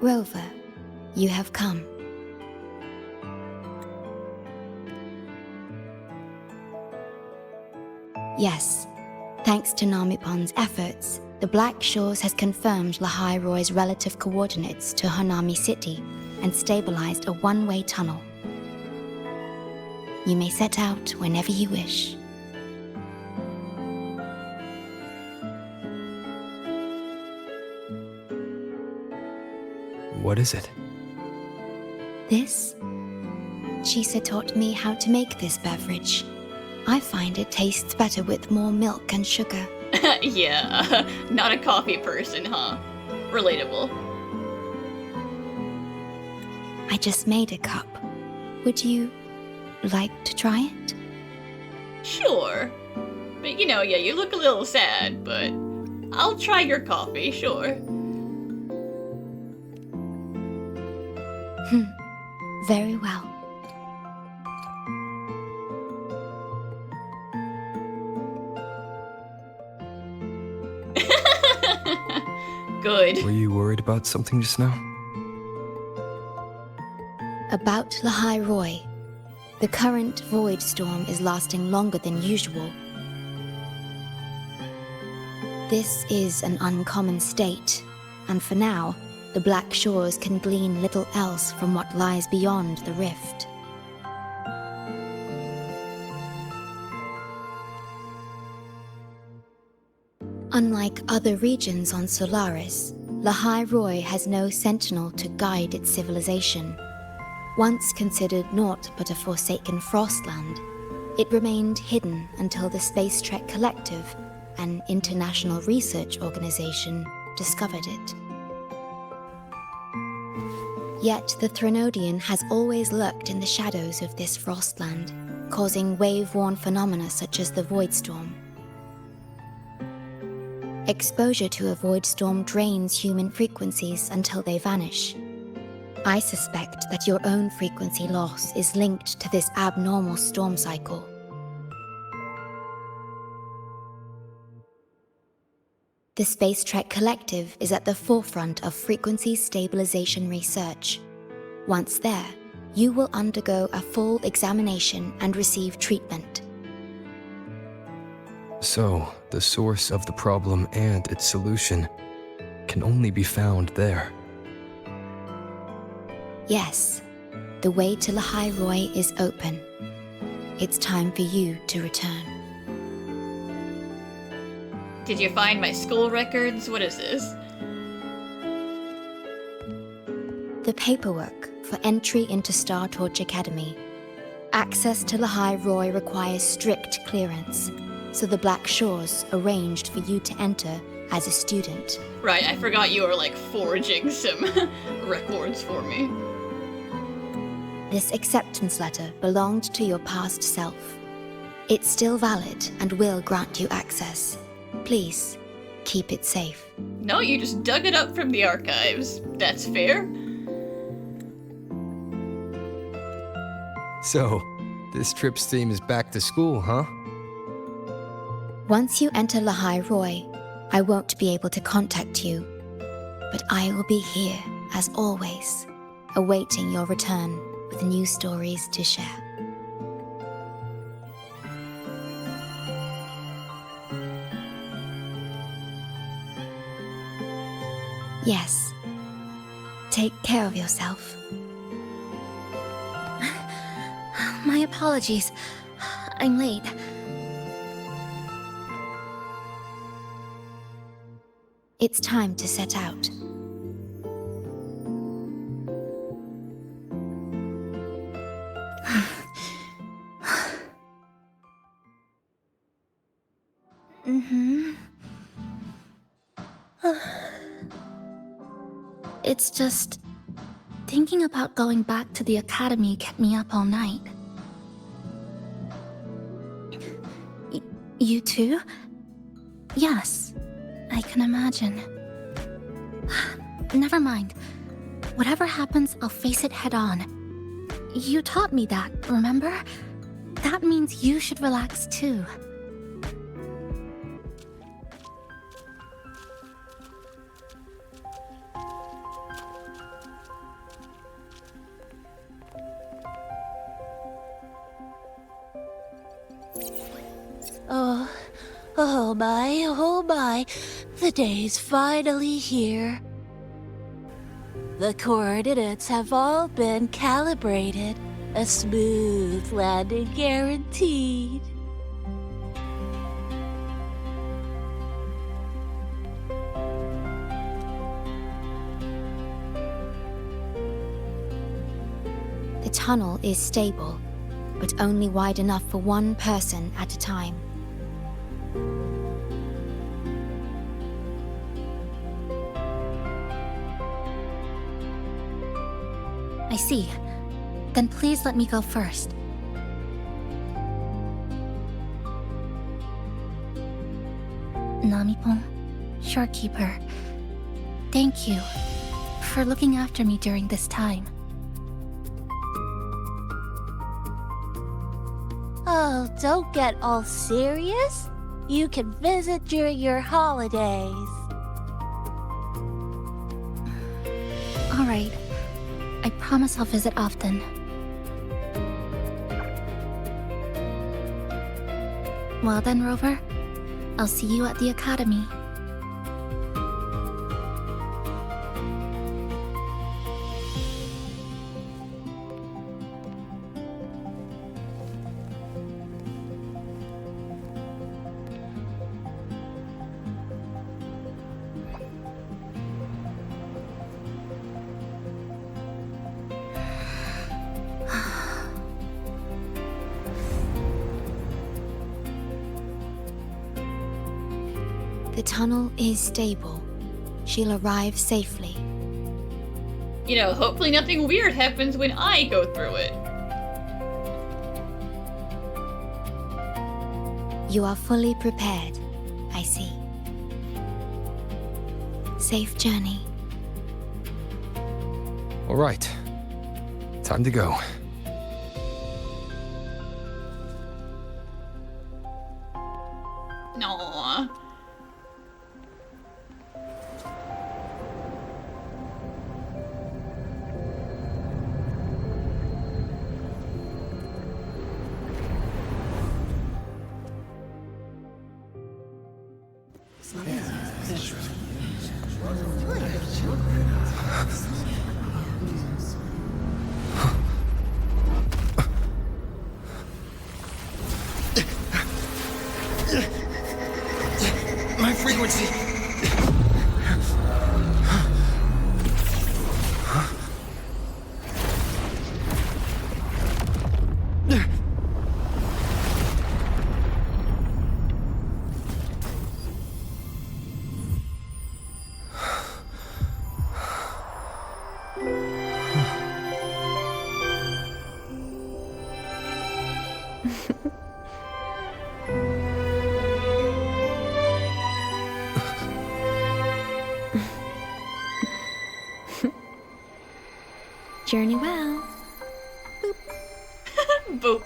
Rover, you have come. Yes, thanks to Namipon's efforts, the Black Shores has confirmed Lahai-Roi's relative coordinates to Hanami City and stabilized a one-way tunnel. You may set out whenever you wish. What is it? This? Shisa taught me how to make this beverage. I find it tastes better with more milk and sugar. Yeah, not a coffee person, huh? Relatable. I just made a cup. Would you like to try it? Sure. But yeah, you look a little sad, but I'll try your coffee, sure. Very well. Good. Were you worried about something just now? About Lahai-Roi. The current void storm is lasting longer than usual. This is an uncommon state, and for now, the Black Shores can glean little else from what lies beyond the rift. Unlike other regions on Solaris, Lahai-Roi has no sentinel to guide its civilization. Once considered naught but a forsaken Frostland, it remained hidden until the Space Trek Collective, an international research organization, discovered it. Yet the Threnodian has always lurked in the shadows of this Frostland, causing wave-worn phenomena such as the Void Storm. Exposure to a void storm drains human frequencies until they vanish. I suspect that your own frequency loss is linked to this abnormal storm cycle. The Space Trek Collective is at the forefront of frequency stabilization research. Once there, you will undergo a full examination and receive treatment. So, the source of the problem and its solution can only be found there. Yes, the way to Lahai-Roi is open. It's time for you to return. Did you find my school records? What is this? The paperwork for entry into Startorch Academy. Access to Lahai-Roi requires strict clearance, so the Black Shores arranged for you to enter as a student. Right, I forgot you were like forging some records for me. This acceptance letter belonged to your past self. It's still valid and will grant you access. Please, keep it safe. No, you just dug it up from the archives. That's fair. So, this trip's theme is back to school, huh? Once you enter Lahai-Roi, I won't be able to contact you, but I will be here, as always, awaiting your return with new stories to share. Yes. Take care of yourself. My apologies. I'm late. It's time to set out. It's just... thinking about going back to the academy kept me up all night. You too? Yes, I can imagine. Never mind. Whatever happens, I'll face it head on. You taught me that, remember? That means you should relax too. Oh my, the day's finally here. The coordinates have all been calibrated. A smooth landing guaranteed. The tunnel is stable, but only wide enough for one person at a time. I see. Then please let me go first. Namipon, Shorekeeper, thank you for looking after me during this time. Oh, don't get all serious. You can visit during your holidays. All right. I promise I'll visit often. Well then, Rover, I'll see you at the academy. The tunnel is stable. She'll arrive safely. You know, hopefully nothing weird happens when I go through it. You are fully prepared, I see. Safe journey. All right. Time to go. Aww. My frequency. Journey well. Boop.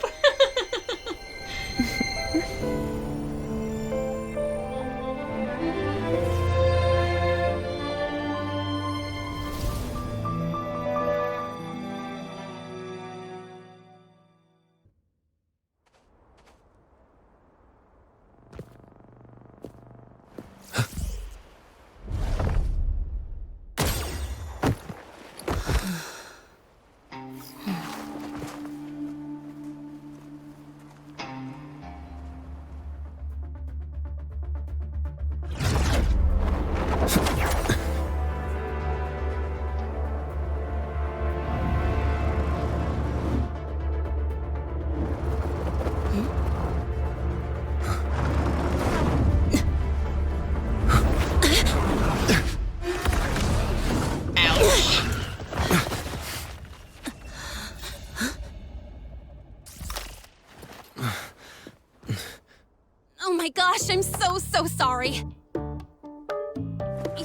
Oh my gosh, I'm so sorry.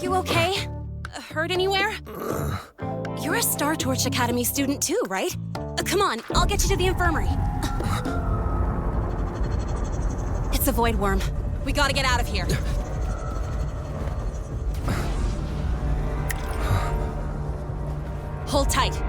You okay? Hurt anywhere? You're a Startorch Academy student too, right? Come on, I'll get you to the infirmary. It's a void worm. We gotta get out of here. Hold tight.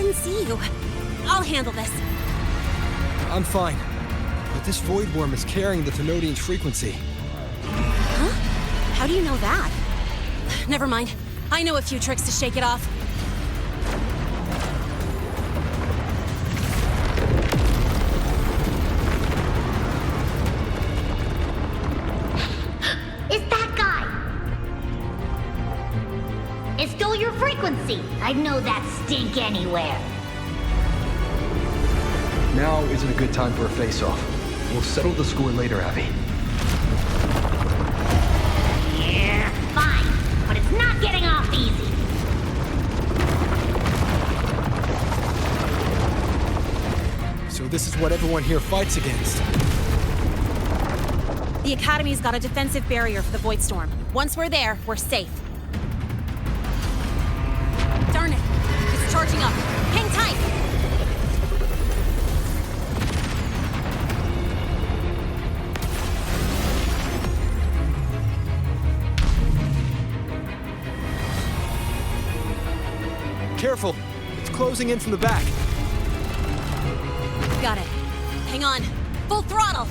didn't see you. I'll handle this. I'm fine. But this void worm is carrying the Thenodian's frequency. Huh? How do you know that? Never mind. I know a few tricks to shake it off. It's that guy! It stole your frequency! I'd know that stink anywhere. Now isn't a good time for a face-off. We'll settle the score later, Abby. Yeah, fine. But it's not getting off easy. So this is what everyone here fights against. The Academy's got a defensive barrier for the Void Storm. Once we're there, we're safe. Darn it! It's charging up. Hang tight! Careful! It's closing in from the back. Got it. Hang on. Full throttle!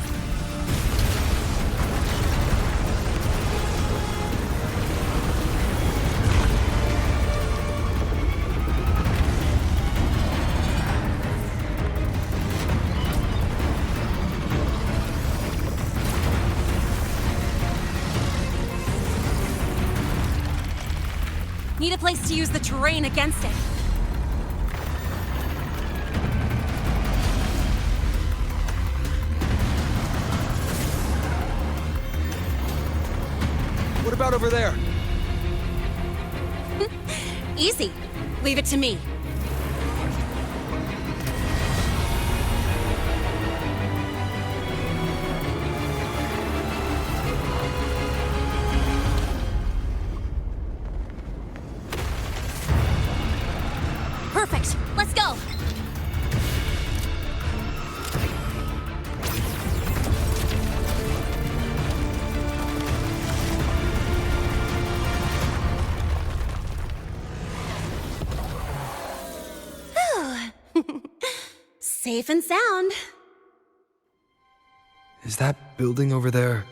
Need a place to use the terrain against it. What about over there? Easy. Leave it to me. Perfect. Let's go. Safe and sound. Is that building over there?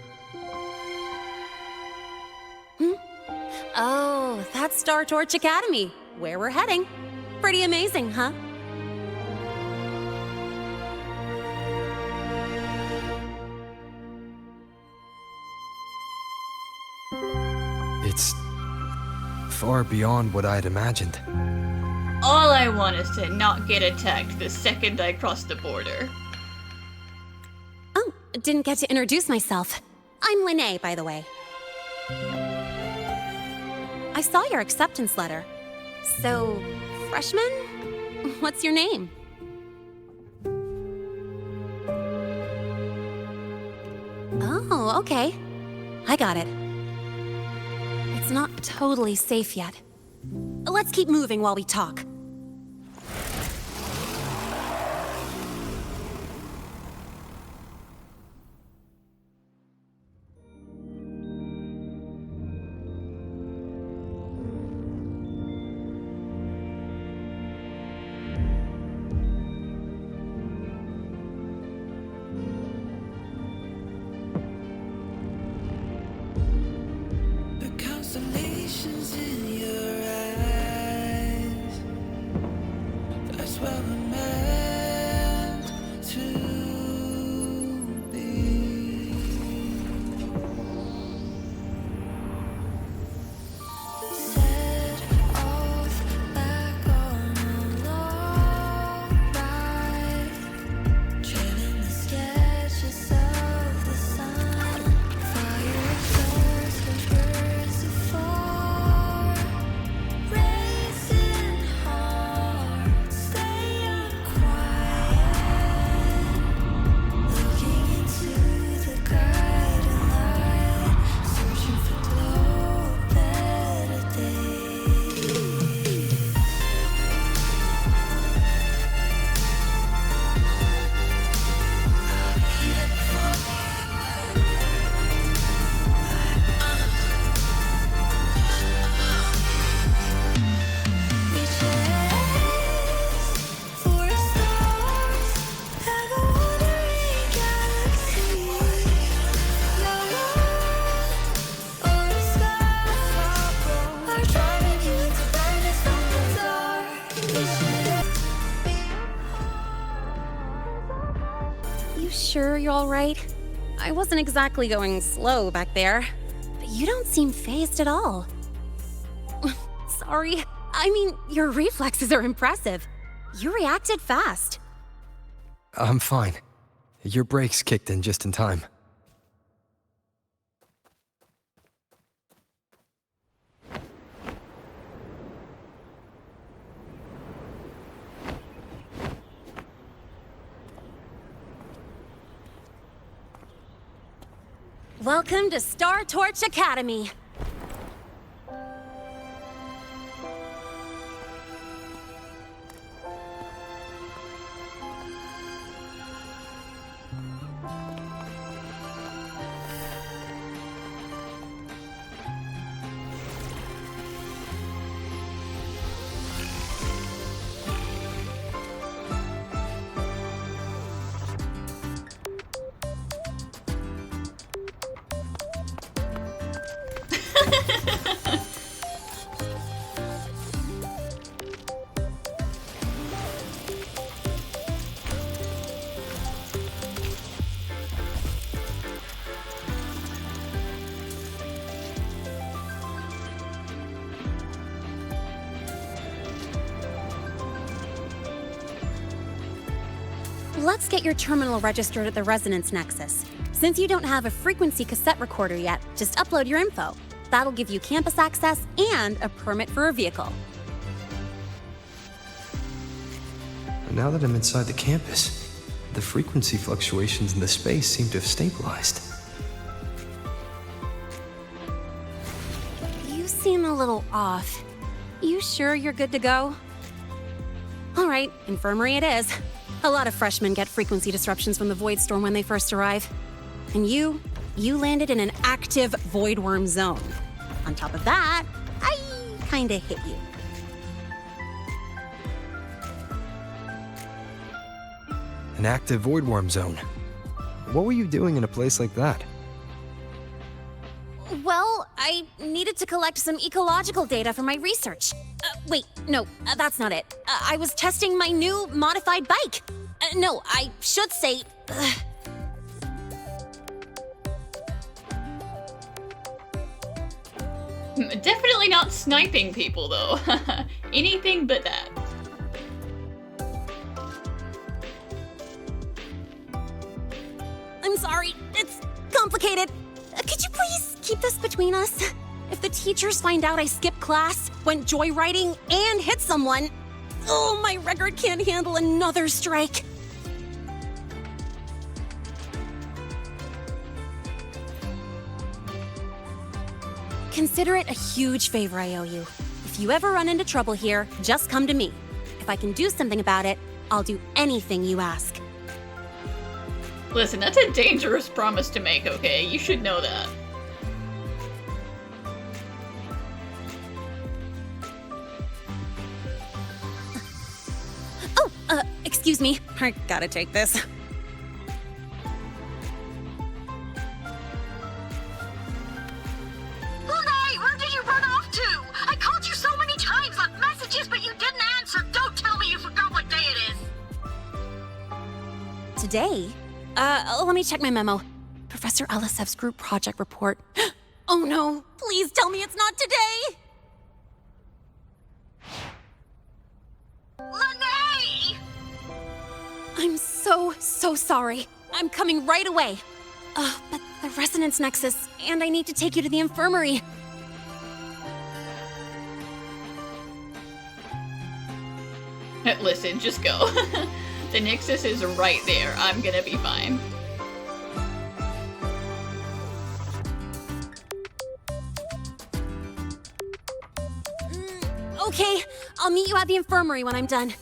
Oh, that's Startorch Academy, where we're heading. Pretty amazing, huh? It's far beyond what I'd imagined. All I want is to not get attacked the second I cross the border. Oh, didn't get to introduce myself. I'm Lene, by the way. I saw your acceptance letter. So, freshman? What's your name? Oh, okay. I got it. It's not totally safe yet. Let's keep moving while we talk. Constellations in your eyes. That's where we're meant to be. Set off back on a long ride, trailing the sketches of the sun. Fire exhaust and birds of far. sure you're all right? I wasn't exactly going slow back there, but you don't seem phased at all. Sorry. I mean, your reflexes are impressive. You reacted fast. I'm fine. Your brakes kicked in just in time. Welcome to Startorch Academy. Let's get your terminal registered at the Resonance Nexus. Since you don't have a frequency cassette recorder yet, just upload your info. That'll give you campus access and a permit for a vehicle. Now that I'm inside the campus, the frequency fluctuations in the space seem to have stabilized. You seem a little off. You sure you're good to go? All right, infirmary it is. A lot of freshmen get frequency disruptions from the Void Storm when they first arrive. And you landed in an active Void Worm zone. On top of that, I kinda hit you. An active void worm zone. What were you doing in a place like that? Well, I needed to collect some ecological data for my research. Wait, no, that's not it. I was testing my new modified bike. No, I should say... Definitely not sniping people, though. Anything but that. I'm sorry, it's complicated. Could you please keep this between us? If the teachers find out I skipped class, went joyriding, and hit someone, oh, my record can't handle another strike. Consider it a huge favor I owe you. If you ever run into trouble here, just come to me. If I can do something about it, I'll do anything you ask. Listen, that's a dangerous promise to make, okay? You should know that. Oh, excuse me. I gotta take this. Lahai, where did you run off to? I called you so many times, left messages, but you didn't answer. Don't tell me you forgot what day it is. Today? Let me check my memo. Professor Elisev's group project report. Oh no, please tell me it's not today! Lahai! I'm so sorry. I'm coming right away. But the Resonance Nexus, and I need to take you to the infirmary. Listen, just go. The Nexus is right there. I'm gonna be fine. Okay, I'll meet you at the infirmary when I'm done.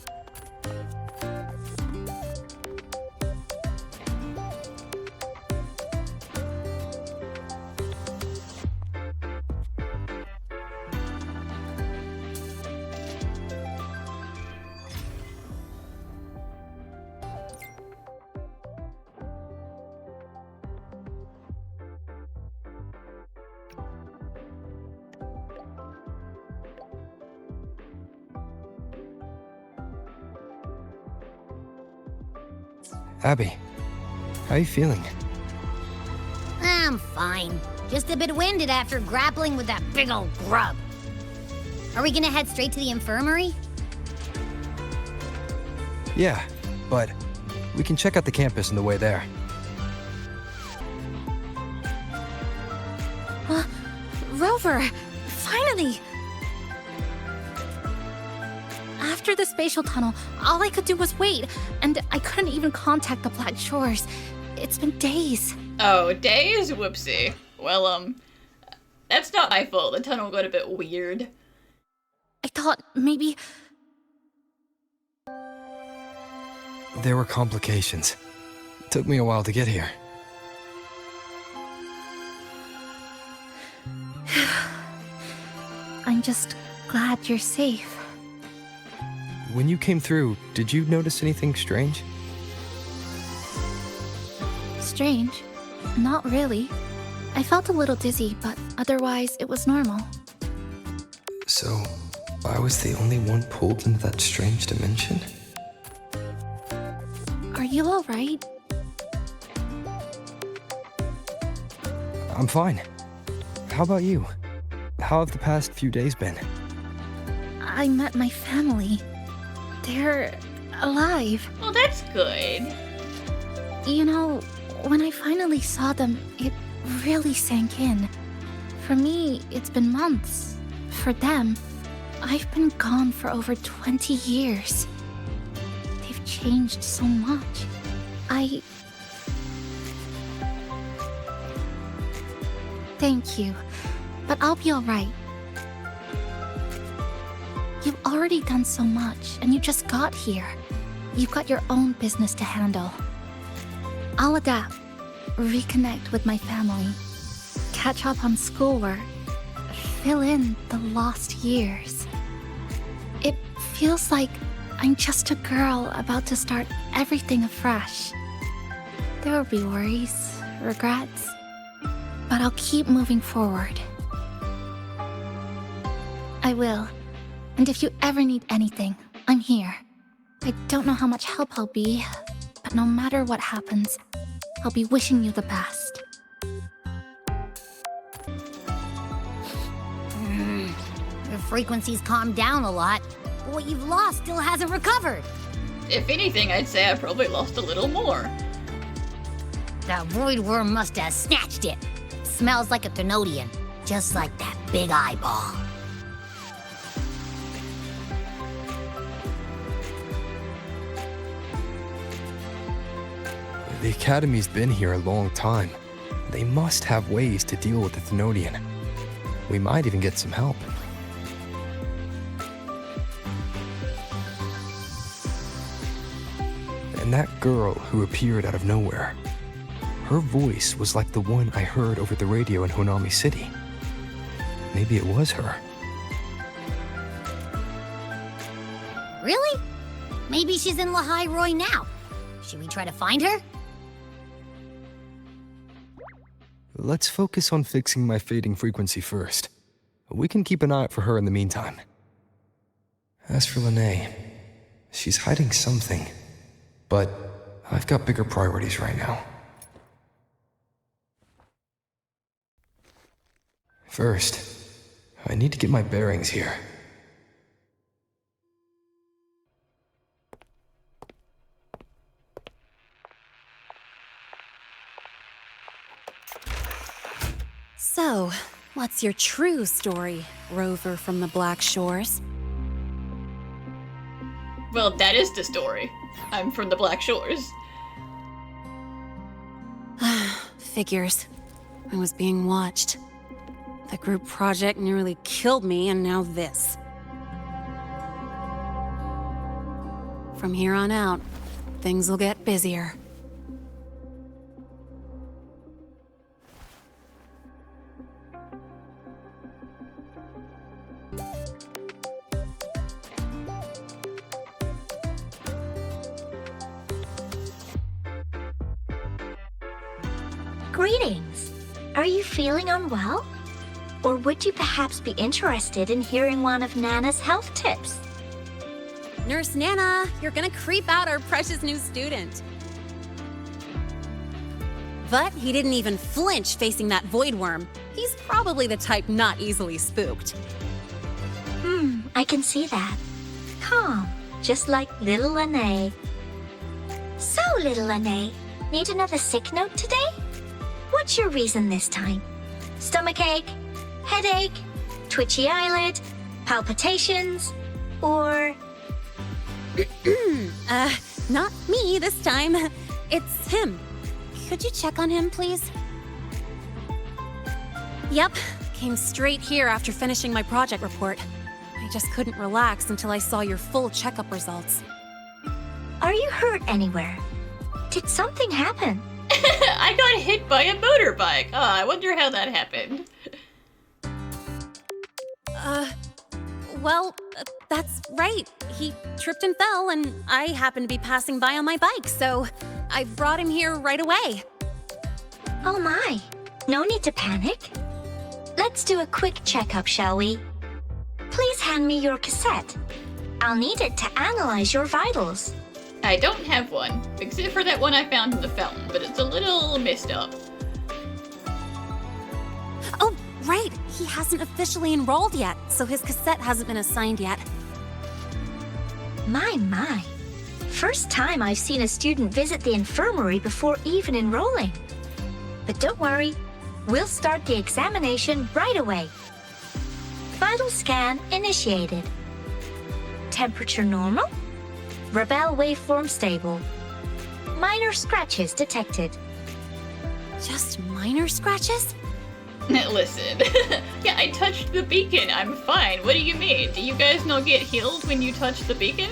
Abby, How you feeling? I'm fine. Just a bit winded after grappling with that big old grub. Are we gonna head straight to the infirmary? Yeah, but we can check out the campus on the way there. Rover! Finally! After the spatial tunnel, all I could do was wait, and I couldn't even contact the Black Shores. It's been days. Oh, days? Whoopsie. Well, that's not my fault. The tunnel got a bit weird. I thought maybe... There were complications. It took me a while to get here. I'm just glad you're safe. When you came through, did you notice anything strange? Strange? Not really. I felt a little dizzy, but otherwise it was normal. So, I was the only one pulled into that strange dimension? Are you alright? I'm fine. How about you? How have the past few days been? I met my family. They're alive. Well, that's good. You know, when I finally saw them, it really sank in. For me, it's been months. For them, I've been gone for over 20 years. They've changed so much. Thank you, but I'll be alright. You've already done so much, and you just got here. You've got your own business to handle. I'll adapt, reconnect with my family, catch up on schoolwork, fill in the lost years. It feels like I'm just a girl about to start everything afresh. There will be worries, regrets, but I'll keep moving forward. I will. And if you ever need anything, I'm here. I don't know how much help I'll be, but no matter what happens, I'll be wishing you the best. Your frequency's calmed down a lot, but what you've lost still hasn't recovered. If anything, I'd say I probably lost a little more. That void worm must have snatched it. Smells like a Thenodian, just like that big eyeball. The Academy's been here a long time. They must have ways to deal with the Thenodian. We might even get some help. And that girl who appeared out of nowhere, her voice was like the one I heard over the radio in Honami City. Maybe it was her. Really? Maybe she's in Lahai-Roi now. Should we try to find her? Let's focus on fixing my fading frequency first. We can keep an eye out for her in the meantime. As for Lene, she's hiding something. But I've got bigger priorities right now. First, I need to get my bearings here. So, what's your true story, Rover from the Black Shores? Well, that is the story. I'm from the Black Shores. Figures. I was being watched. The group project nearly killed me, and now this. From here on out, things will get busier. Greetings. Are you feeling unwell? Or would you perhaps be interested in hearing one of Nana's health tips? Nurse Nana, you're gonna creep out our precious new student. But he didn't even flinch facing that void worm. He's probably the type not easily spooked. I can see that. Calm, just like little Lene. So, little Lene, need another sick note today? What's your reason this time? Stomachache? Headache? Twitchy eyelid? Palpitations? Or... Not me this time. It's him. Could you check on him, please? Yep, came straight here after finishing my project report. I just couldn't relax until I saw your full checkup results. Are you hurt anywhere? Did something happen? I got hit by a motorbike. Oh, I wonder how that happened. Well, that's right. He tripped and fell, and I happened to be passing by on my bike, so I brought him here right away. Oh my, no need to panic. Let's do a quick checkup, shall we? Please hand me your cassette. I'll need it to analyze your vitals. I don't have one, except for that one I found in the fountain, but it's a little messed up. Oh, right. He hasn't officially enrolled yet, so his cassette hasn't been assigned yet. My. First time I've seen a student visit the infirmary before even enrolling. But don't worry, we'll start the examination right away. Vital scan initiated. Temperature normal. Rebel waveform stable. Minor scratches detected. Just minor scratches? Listen, yeah, I touched the beacon. I'm fine. What do you mean? Do you guys not get healed when you touch the beacon?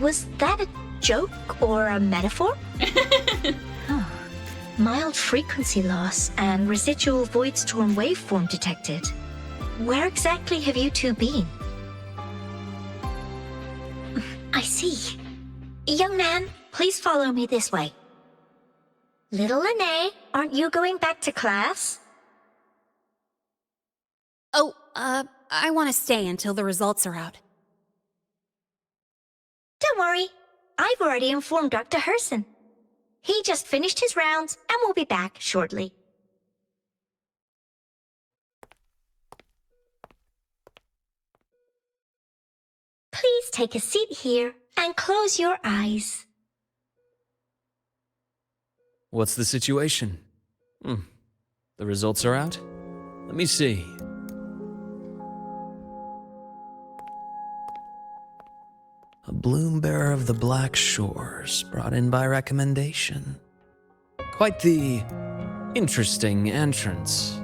Was that a joke or a metaphor? Mild frequency loss and residual void storm waveform detected. Where exactly have you two been? I see. Young man, please follow me this way. Little Lene, aren't you going back to class? Oh, I want to stay until the results are out. Don't worry, I've already informed Dr. Herson. He just finished his rounds and will be back shortly. Please take a seat here and close your eyes. What's the situation? The results are out? Let me see. A bloom bearer of the Black Shores, brought in by recommendation. Quite the interesting entrance.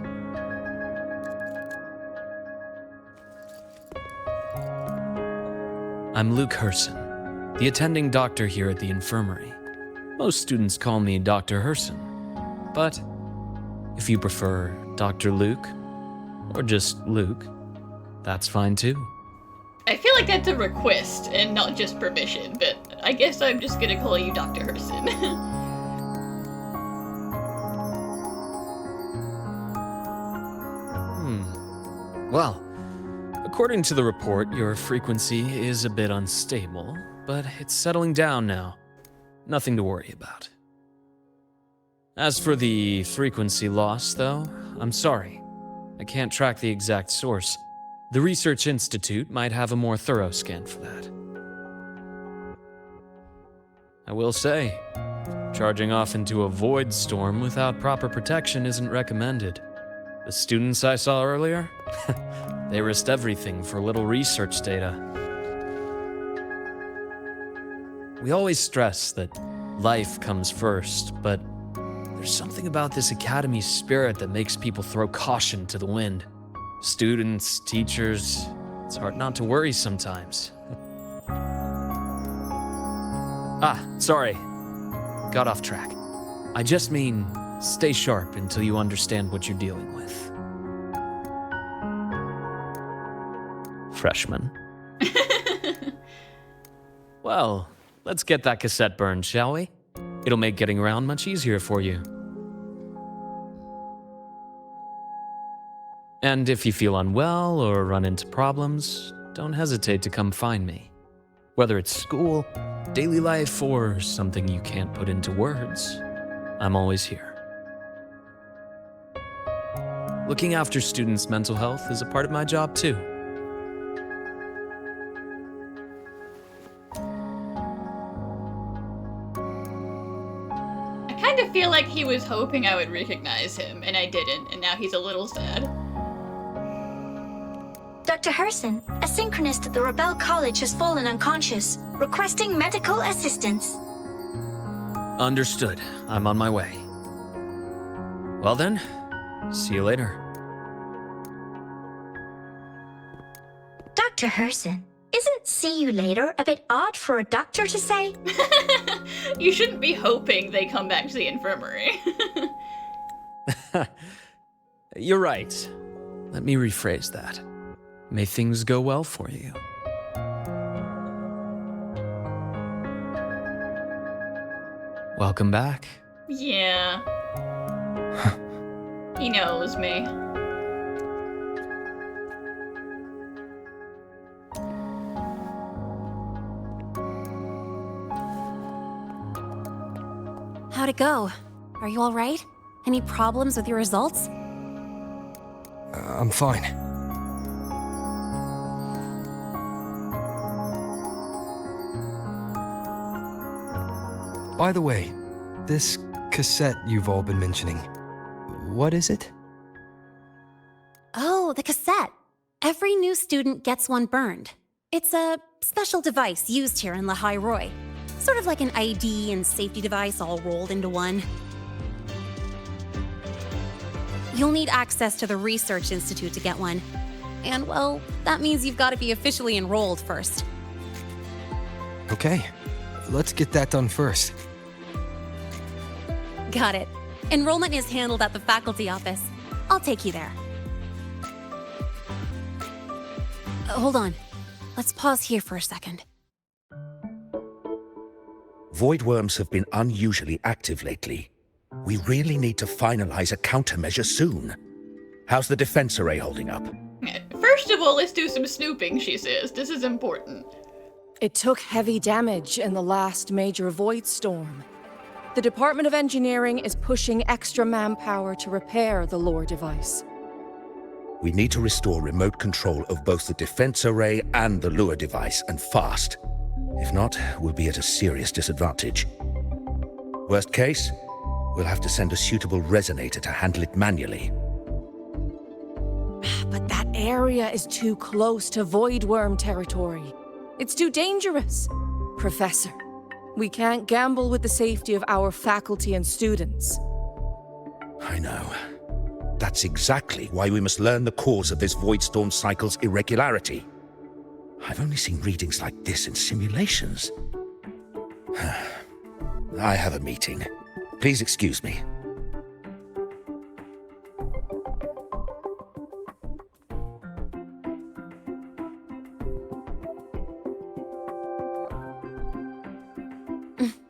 I'm Luke Herson, the attending doctor here at the infirmary. Most students call me Dr. Herson, but if you prefer Dr. Luke, or just Luke, that's fine too. I feel like that's a request and not just permission, but I guess I'm just gonna call you Dr. Herson. Well, according to the report, your frequency is a bit unstable, but it's settling down now. Nothing to worry about. As for the frequency loss, though, I'm sorry. I can't track the exact source. The Research Institute might have a more thorough scan for that. I will say, charging off into a void storm without proper protection isn't recommended. The students I saw earlier, they risked everything for a little research data. We always stress that life comes first, but there's something about this academy's spirit that makes people throw caution to the wind. Students, teachers, it's hard not to worry sometimes. Sorry. Got off track. I just mean, stay sharp until you understand what you're dealing with. Freshman. Well, let's get that cassette burned, shall we? It'll make getting around much easier for you. And if you feel unwell or run into problems, don't hesitate to come find me. Whether it's school, daily life or something you can't put into words, I'm always here. Looking after students' mental health is a part of my job too. I kind of feel like he was hoping I would recognize him, and I didn't, and now he's a little sad. Dr. Herson, a synchronist at the Rebel College has fallen unconscious, requesting medical assistance. Understood. I'm on my way. Well then, see you later. Dr. Herson, isn't see you later a bit odd for a doctor to say? You shouldn't be hoping they come back to the infirmary. You're right. Let me rephrase that. May things go well for you. Welcome back. Yeah. He knows me. How'd it go? Are you all right? Any problems with your results? I'm fine. By the way, this cassette you've all been mentioning, what is it? Oh, the cassette. Every new student gets one burned. It's a special device used here in Lahai-Roi. Sort of like an ID and safety device all rolled into one. You'll need access to the Research Institute to get one. And, well, that means you've got to be officially enrolled first. Okay, let's get that done first. Got it. Enrollment is handled at the faculty office. I'll take you there. Hold on. Let's pause here for a second. Void worms have been unusually active lately. We really need to finalize a countermeasure soon. How's the defense array holding up? First of all, let's do some snooping, she says. This is important. It took heavy damage in the last major void storm. The Department of Engineering is pushing extra manpower to repair the lore device. We need to restore remote control of both the defense array and the lure device, and fast. If not, we'll be at a serious disadvantage. Worst case, we'll have to send a suitable resonator to handle it manually. But that area is too close to void worm territory. It's too dangerous. Professor, we can't gamble with the safety of our faculty and students. I know. That's exactly why we must learn the cause of this void storm cycle's irregularity. I've only seen readings like this in simulations. I have a meeting. Please excuse me.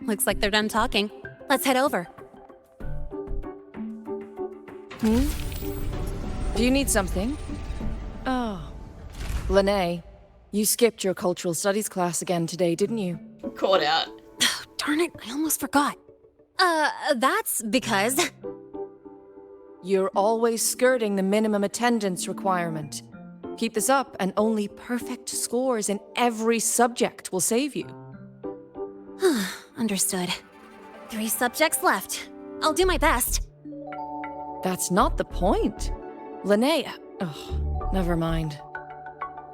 Looks like they're done talking. Let's head over. Do you need something? Oh. Lene, you skipped your cultural studies class again today, didn't you? Caught out. Darn it, I almost forgot. That's because... You're always skirting the minimum attendance requirement. Keep this up, and only perfect scores in every subject will save you. Understood. 3 subjects left. I'll do my best. That's not the point. Linnea. Never mind.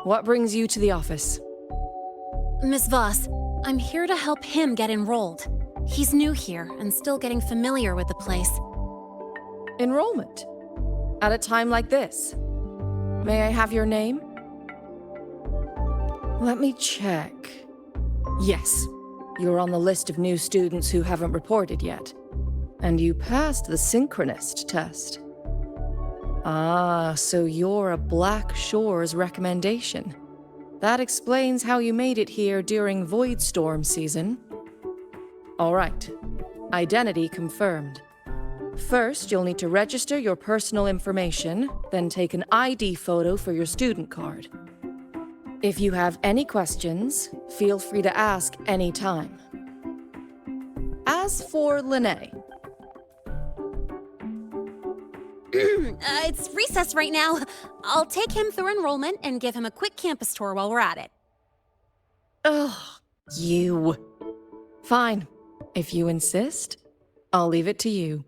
What brings you to the office? Miss Voss, I'm here to help him get enrolled. He's new here and still getting familiar with the place. Enrollment? At a time like this? May I have your name? Let me check. Yes, you're on the list of new students who haven't reported yet. And you passed the synchronist test. Ah, so you're a Black Shores recommendation. That explains how you made it here during Void Storm season. All right. Identity confirmed. First, you'll need to register your personal information, then take an ID photo for your student card. If you have any questions, feel free to ask any time. As for Lene, It's recess right now. I'll take him through enrollment and give him a quick campus tour while we're at it. ugh, you. Fine. If you insist, I'll leave it to you.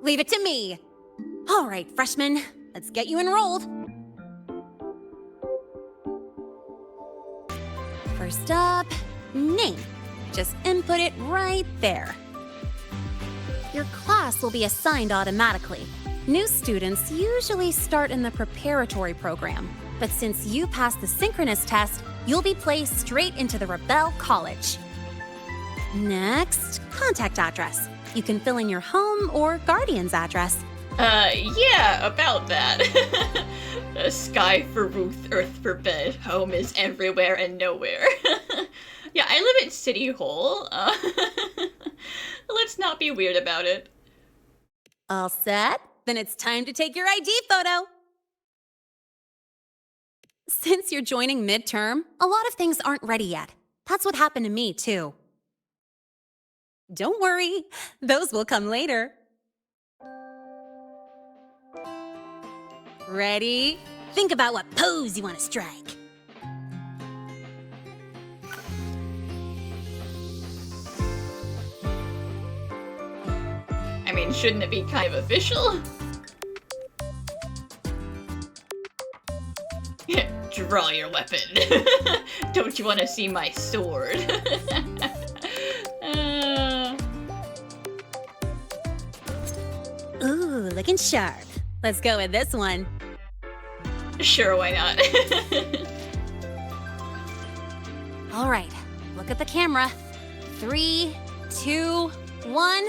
Leave it to me. All right, freshman, let's get you enrolled. First up, name. Just input it right there. Your class will be assigned automatically. New students usually start in the preparatory program, but since you passed the synchronous test, you'll be placed straight into the Rebel College. Next, contact address. You can fill in your home or guardian's address. Yeah, about that. A sky for roof, earth for bed, home is everywhere and nowhere. Yeah, I live at City Hall. Let's not be weird about it. All set? Then it's time to take your ID photo. Since you're joining midterm, a lot of things aren't ready yet. That's what happened to me, too. Don't worry, those will come later. Ready? Think about what pose you want to strike. I mean, shouldn't it be kind of official? Draw your weapon. Don't you want to see my sword? Ooh, looking sharp. Let's go with this one. Sure, why not? All right, look at the camera. 3, 2, 1.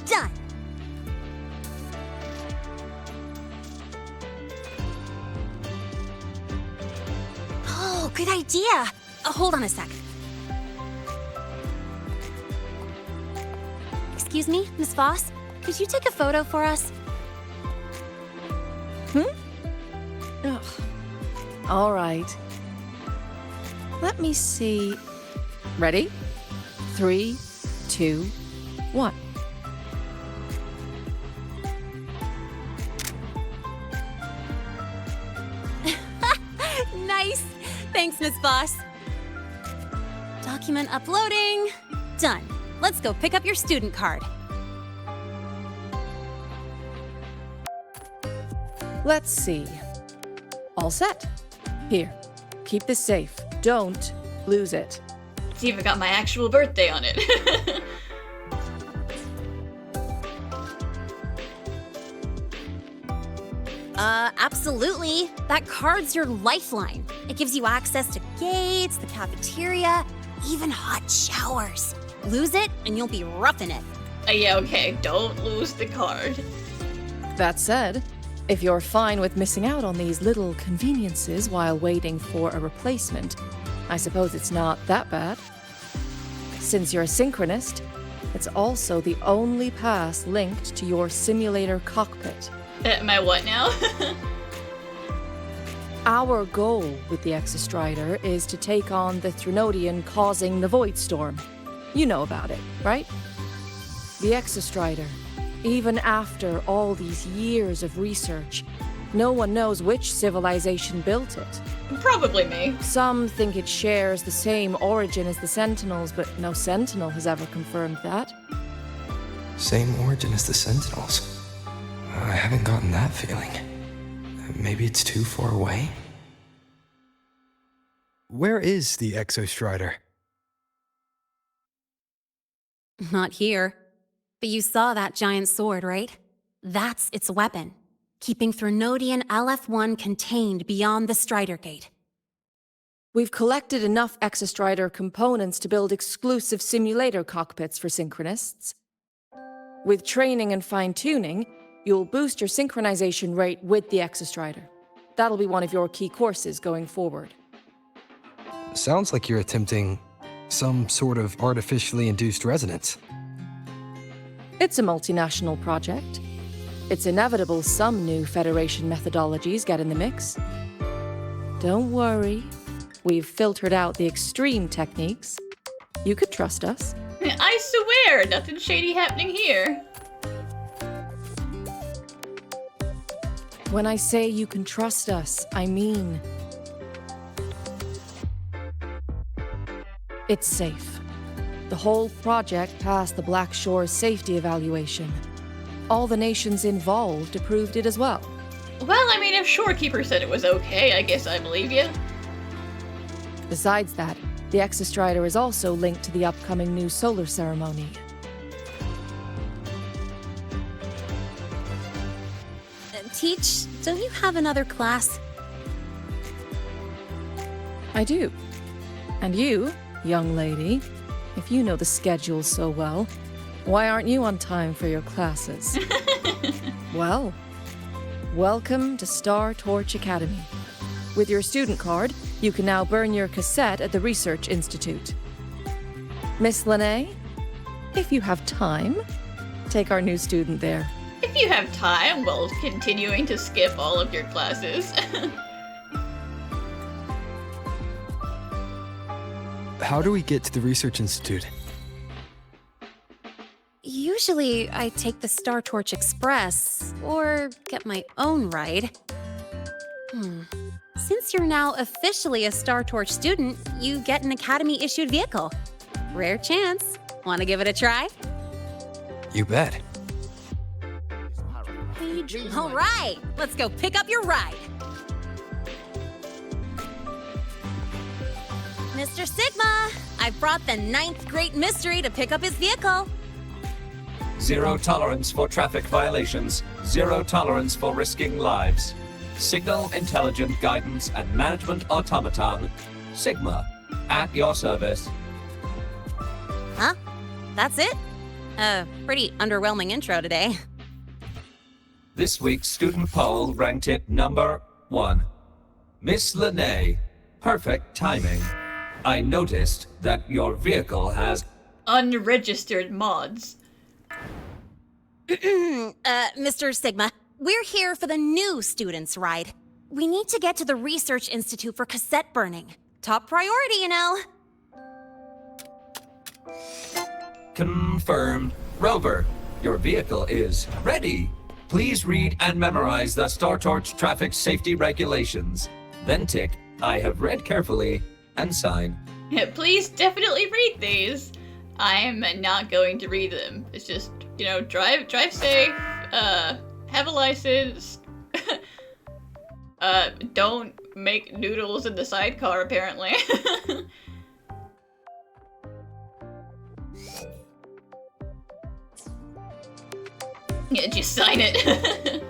Done. Oh, good idea. Hold on a sec. Excuse me, Miss Voss? Could you take a photo for us? Ugh. All right. Let me see. Ready? 3, 2, 1. Nice. Thanks, Miss Voss. Document uploading. Done. Let's go pick up your student card. Let's see. All set. Here, keep this safe. Don't lose it. It's even got my actual birthday on it. Absolutely. That card's your lifeline. It gives you access to gates, the cafeteria, even hot showers. Lose it, and you'll be roughing it. Yeah, okay, don't lose the card. That said, if you're fine with missing out on these little conveniences while waiting for a replacement, I suppose it's not that bad. Since you're a synchronist, it's also the only pass linked to your simulator cockpit. My what now? Our goal with the Exostrider is to take on the Threnodian causing the Void Storm. You know about it, right? The Exostrider. Even after all these years of research, no one knows which civilization built it. Probably me. Some think it shares the same origin as the Sentinels, but no Sentinel has ever confirmed that. Same origin as the Sentinels. I haven't gotten that feeling. Maybe it's too far away? Where is the Exostrider? Not here. But you saw that giant sword, right? That's its weapon, keeping Threnodian LF1 contained beyond the Strider Gate. We've collected enough Exostrider components to build exclusive simulator cockpits for synchronists. With training and fine-tuning, you'll boost your synchronization rate with the Exostrider. That'll be one of your key courses going forward. Sounds like you're attempting some sort of artificially induced resonance. It's a multinational project. It's inevitable some new Federation methodologies get in the mix. Don't worry. We've filtered out the extreme techniques. You could trust us. I swear, nothing shady happening here. When I say you can trust us, I mean... it's safe. The whole project passed the Black Shore's safety evaluation. All the nations involved approved it as well. Well, I mean, if Shorekeeper said it was okay, I guess I believe you. Besides that, the Exostrider is also linked to the upcoming new solar ceremony. Teach, don't you have another class? I do. And you, young lady, if you know the schedule so well, why aren't you on time for your classes? Well, welcome to Startorch Academy. With your student card, you can now burn your cassette at the Research Institute. Miss Lene, if you have time, take our new student there. If you have time while continuing to skip all of your classes. How do we get to the Research Institute? Usually, I take the Startorch Express, or get my own ride. Since you're now officially a Startorch student, you get an Academy-issued vehicle. Rare chance. Want to give it a try? You bet. All right, let's go pick up your ride. Mr. Sigma, I brought the 9th Great Mystery to pick up his vehicle. Zero tolerance for traffic violations. Zero tolerance for risking lives. Signal Intelligent Guidance and Management Automaton. Sigma, at your service. Huh? That's it? Pretty underwhelming intro today. This week's student poll ranked it number 1. Miss Lene, perfect timing. I noticed that your vehicle has unregistered mods. Mr. Sigma, we're here for the new students' ride. We need to get to the Research Institute for cassette burning. Top priority, you know. confirmed. Rover, your vehicle is ready. Please read and memorize the Startorch traffic safety regulations. Then tick, I have read carefully, and sign. Please definitely read these. I'm not going to read them. It's just, you know, drive safe, have a license, don't make noodles in the sidecar, apparently. Yeah, just sign it.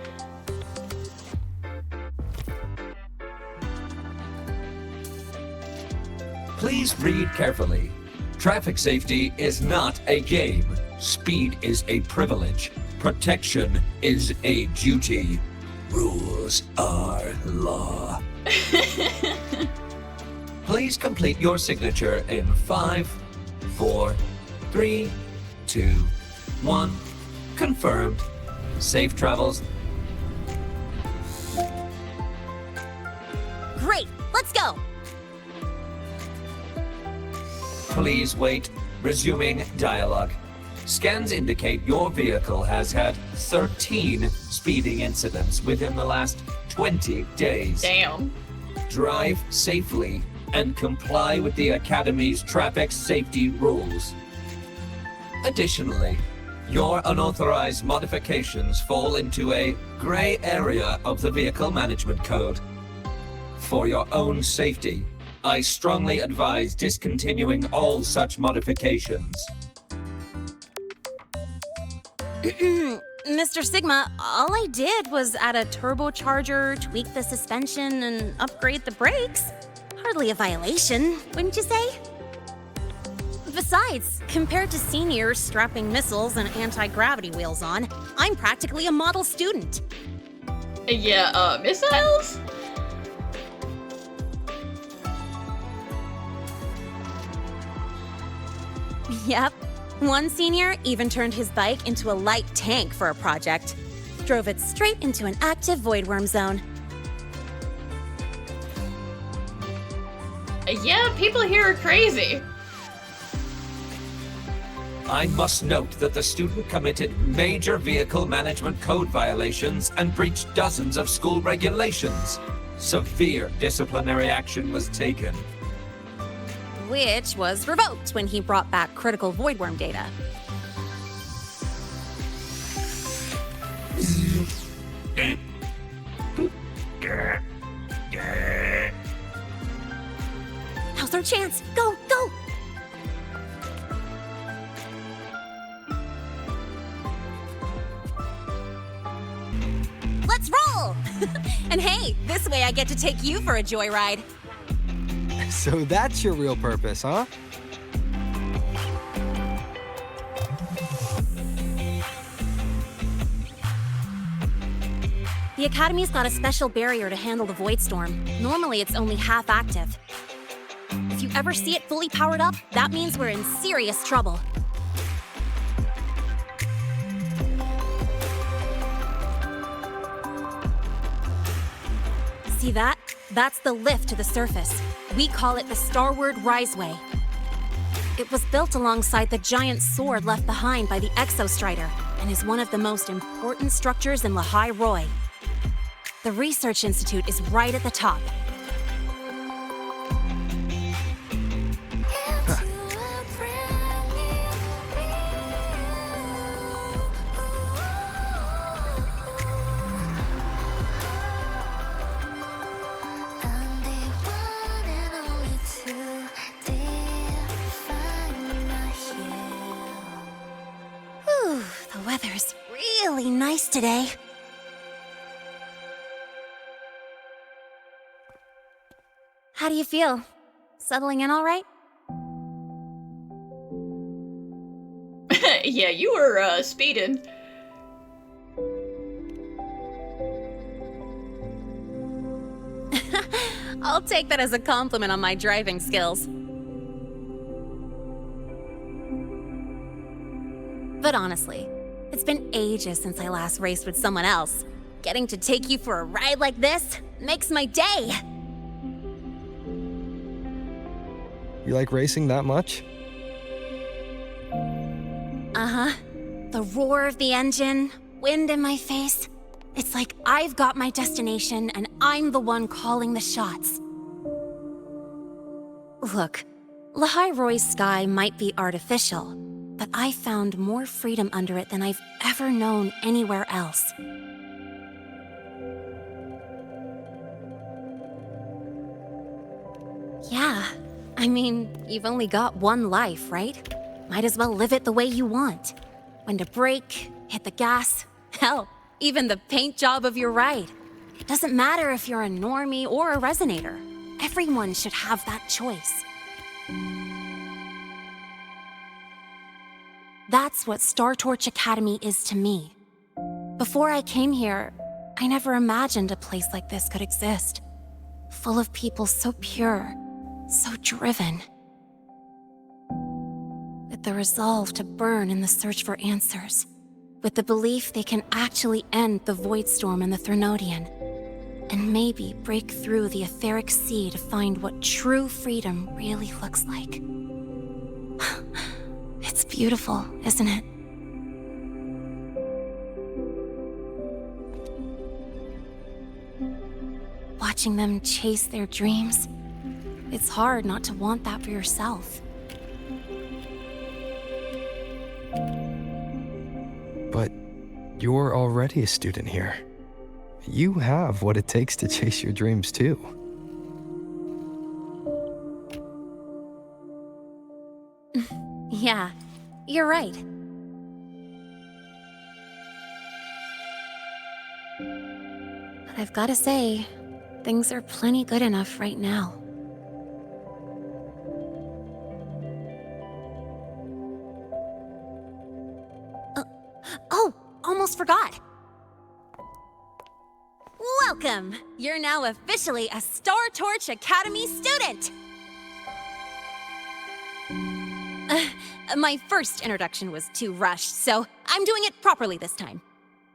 Please read carefully. Traffic safety is not a game. Speed is a privilege. Protection is a duty. Rules are law. Please complete your signature in 5, 4, 3, 2, 1. Confirmed. Safe travels. Great, let's go. Please wait. Resuming dialogue. Scans indicate your vehicle has had 13 speeding incidents within the last 20 days. Damn. Drive safely and comply with the Academy's traffic safety rules. Additionally, your unauthorized modifications fall into a gray area of the Vehicle Management Code. For your own safety, I strongly advise discontinuing all such modifications. Mr. Sigma, all I did was add a turbocharger, tweak the suspension, and upgrade the brakes. Hardly a violation, wouldn't you say? Besides, compared to seniors strapping missiles and anti-gravity wheels on, I'm practically a model student. Yeah, missiles? Yep. One senior even turned his bike into a light tank for a project. drove it straight into an active voidworm zone. Yeah, people here are crazy. I must note that the student committed major vehicle management code violations and breached dozens of school regulations. Severe disciplinary action was taken. Which was revoked when he brought back critical voidworm data. Now's our chance! Go, go! Let's roll! And hey, this way I get to take you for a joyride. So that's your real purpose, huh? The Academy's got a special barrier to handle the Void Storm. Normally it's only half active. If you ever see it fully powered up, that means we're in serious trouble. See that? That's the lift to the surface. We call it the Starward Riseway. It was built alongside the giant sword left behind by the Exostrider and is one of the most important structures in Lahai-Roi. The Research Institute is right at the top. Whew, the weather's really nice today. How do you feel? Settling in all right? Yeah, you were speeding. I'll take that as a compliment on my driving skills. But honestly, it's been ages since I last raced with someone else. Getting to take you for a ride like this makes my day. You like racing that much? Uh-huh. The roar of the engine, wind in my face. It's like I've got my destination and I'm the one calling the shots. Look, Lahai-Roi's sky might be artificial, but I found more freedom under it than I've ever known anywhere else. Yeah, I mean, you've only got one life, right? Might as well live it the way you want. When to brake, hit the gas, hell, even the paint job of your ride. It doesn't matter if you're a normie or a resonator. Everyone should have that choice. That's what Startorch Academy is to me. Before I came here, I never imagined a place like this could exist. Full of people so pure, so driven. With the resolve to burn in the search for answers. With the belief they can actually end the Void Storm and the Threnodian. And maybe break through the etheric sea to find what true freedom really looks like. It's beautiful, isn't it? Watching them chase their dreams. It's hard not to want that for yourself. But you're already a student here. You have what it takes to chase your dreams too. Yeah, you're right. But I've gotta say, things are plenty good enough right now. Oh, almost forgot. Welcome! You're now officially a Startorch Academy student! My first introduction was too rushed, so I'm doing it properly this time.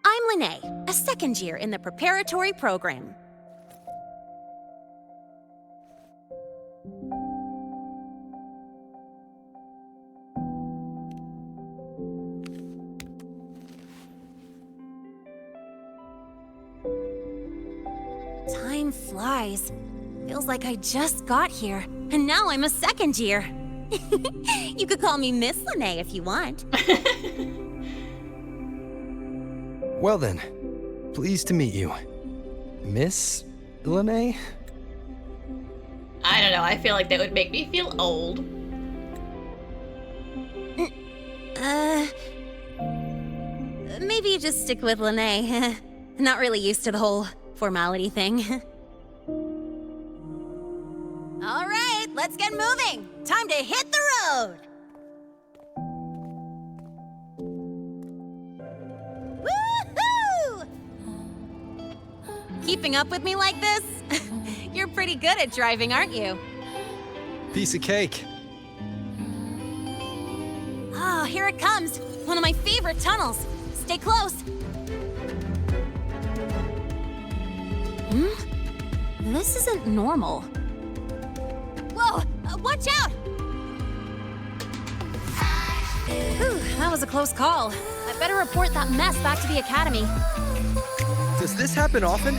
I'm Lene, a second year in the preparatory program. Time flies. Feels like I just got here, and now I'm a second year. You could call me Miss Lene if you want. Well then, pleased to meet you. Miss Lene? I don't know, I feel like that would make me feel old. Maybe you just stick with Lene. Not really used to the whole formality thing. All right, let's get moving. Time to hit the road. Woohoo! Keeping up with me like this? You're pretty good at driving, aren't you? Piece of cake. Ah, here it comes. One of my favorite tunnels. Stay close. This isn't normal. Whoa! Watch out! Whew, that was a close call. I better report that mess back to the academy. Does this happen often?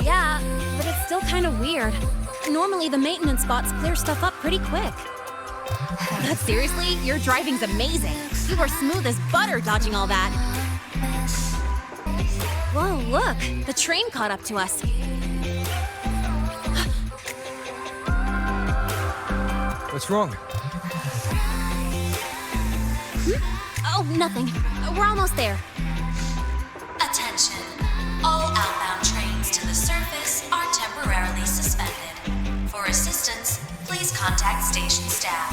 Yeah, but it's still kind of weird. Normally the maintenance bots clear stuff up pretty quick. But seriously, your driving's amazing. You were smooth as butter dodging all that. Whoa, look! The train caught up to us. What's wrong? Oh, nothing. We're almost there. Attention. All outbound trains to the surface are temporarily suspended. For assistance, please contact station staff.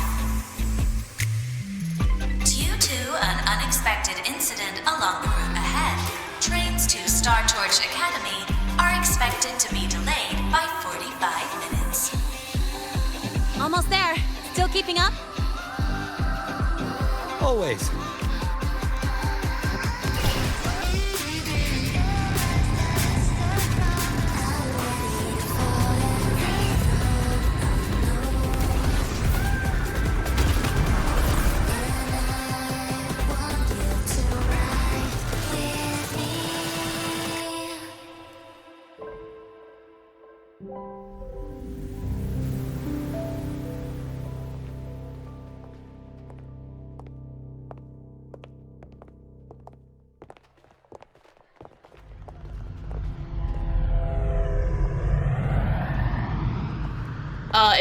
Due to an unexpected incident along the route ahead, trains to Startorch Academy are expected to be delayed by 45 minutes. Almost there. Still keeping up? Always.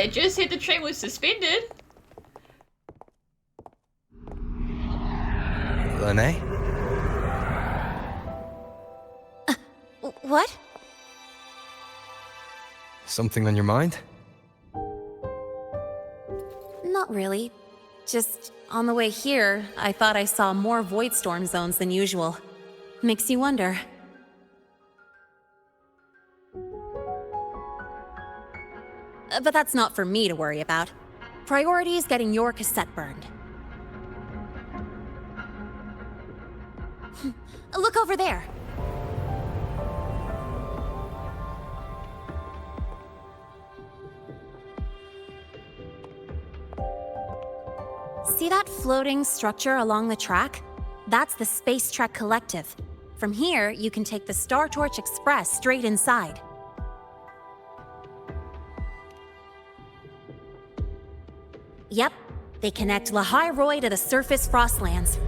It just hit the train was suspended. Lene? What? Something on your mind? Not really. Just on the way here, I thought I saw more void storm zones than usual. Makes you wonder. But that's not for me to worry about. Priority is getting your cassette burned. Look over there. See that floating structure along the track? That's the Space Trek Collective. From here, you can take the Startorch Express straight inside. Yep, they connect Lahai-Roi to the surface Frostlands.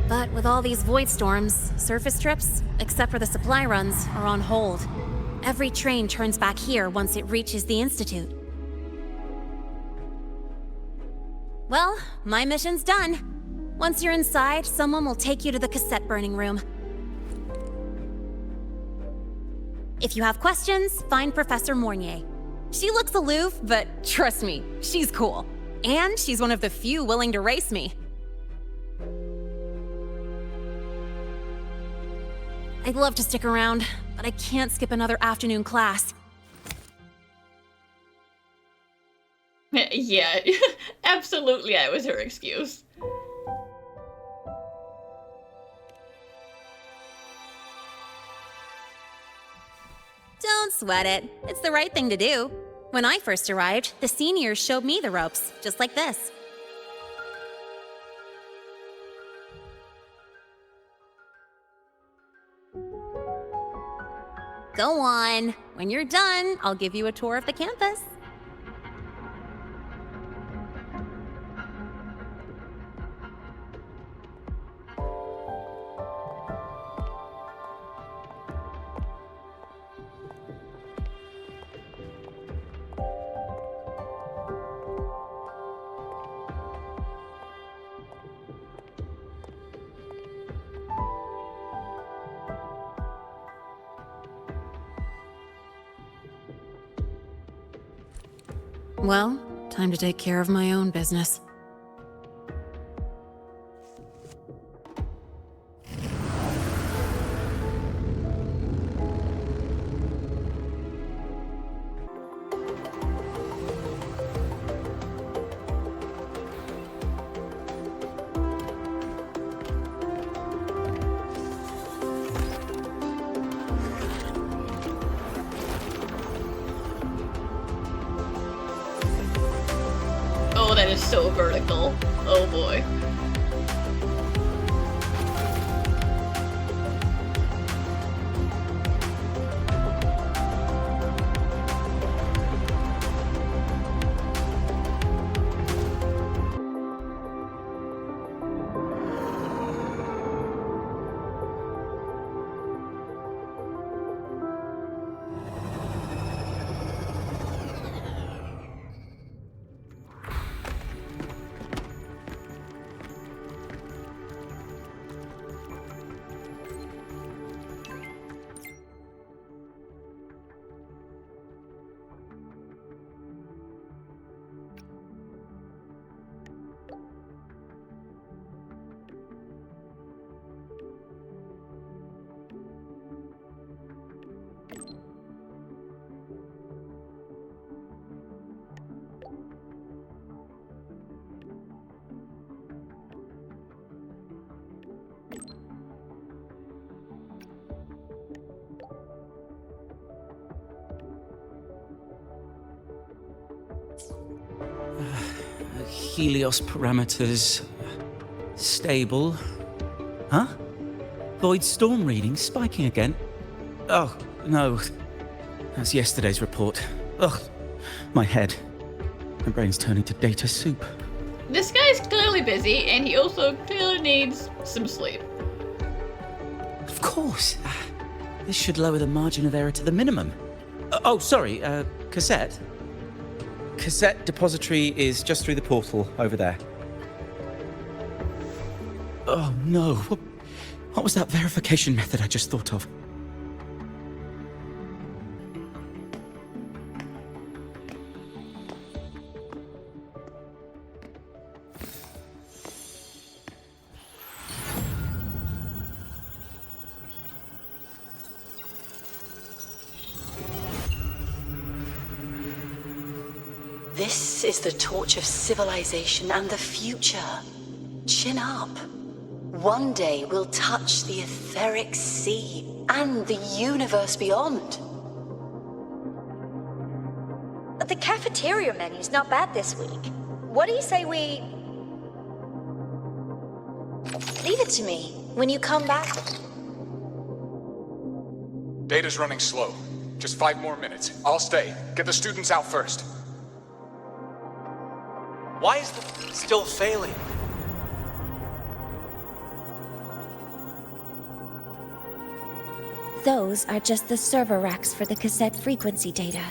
But with all these void storms, surface trips, except for the supply runs, are on hold. Every train turns back here once it reaches the Institute. Well, my mission's done. Once you're inside, someone will take you to the cassette burning room. If you have questions, find Professor Mornier. She looks aloof, but trust me, she's cool. And she's one of the few willing to race me. I'd love to stick around, but I can't skip another afternoon class. Yeah, absolutely that was her excuse. Don't sweat it. It's the right thing to do. When I first arrived, the seniors showed me the ropes, just like this. Go on. When you're done, I'll give you a tour of the campus. Well, time to take care of my own business. Oh, that is so vertical. Oh boy. Helios parameters stable. Huh? Void storm reading spiking again? Oh, no. That's yesterday's report. Ugh, my head. My brain's turning to data soup. This guy's clearly busy, and he also clearly needs some sleep. Of course. This should lower the margin of error to the minimum. Oh, sorry, cassette. Cassette depository is just through the portal over there. Oh no, what was that verification method I just thought of? This is the torch of civilization and the future. Chin up. One day we'll touch the etheric sea and the universe beyond. The cafeteria menu's not bad this week. What do you say we... Leave it to me. When you come back... Data's running slow. Just 5 more minutes. I'll stay. Get the students out first. Why is the still failing? Those are just the server racks for the cassette frequency data.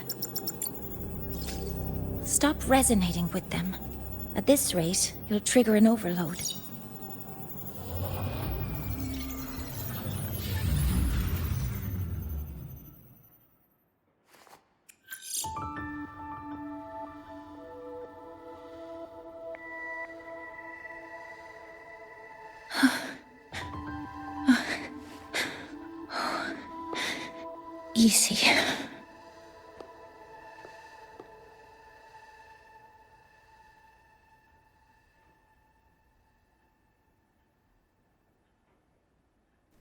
Stop resonating with them. At this rate, you'll trigger an overload. Easy.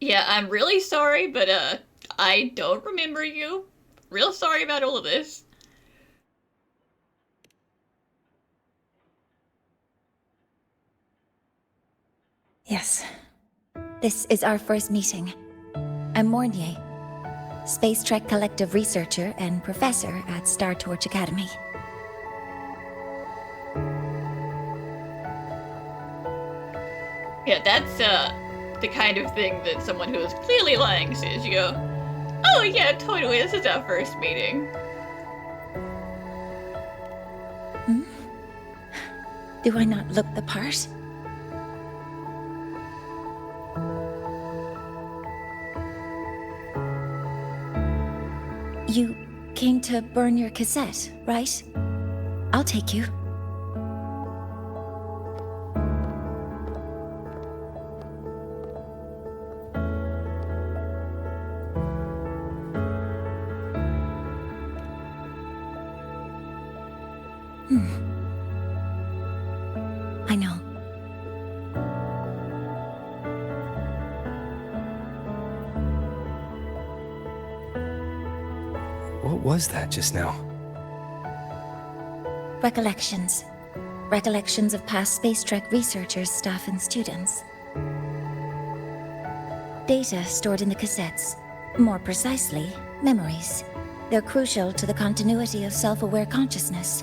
Yeah, I'm really sorry, but I don't remember you. real sorry about all of this. Yes. This is our first meeting. I'm Mornier, Space Trek Collective researcher and professor at Startorch Academy. Yeah, that's the kind of thing that someone who is clearly lying says. You go, oh yeah, totally, this is our first meeting. Hmm? Do I not look the part? You came to burn your cassette, right? I'll take you. I know. What was that just now? Recollections. Recollections of past Space Trek researchers, staff, and students. Data stored in the cassettes. More precisely, memories. They're crucial to the continuity of self-aware consciousness.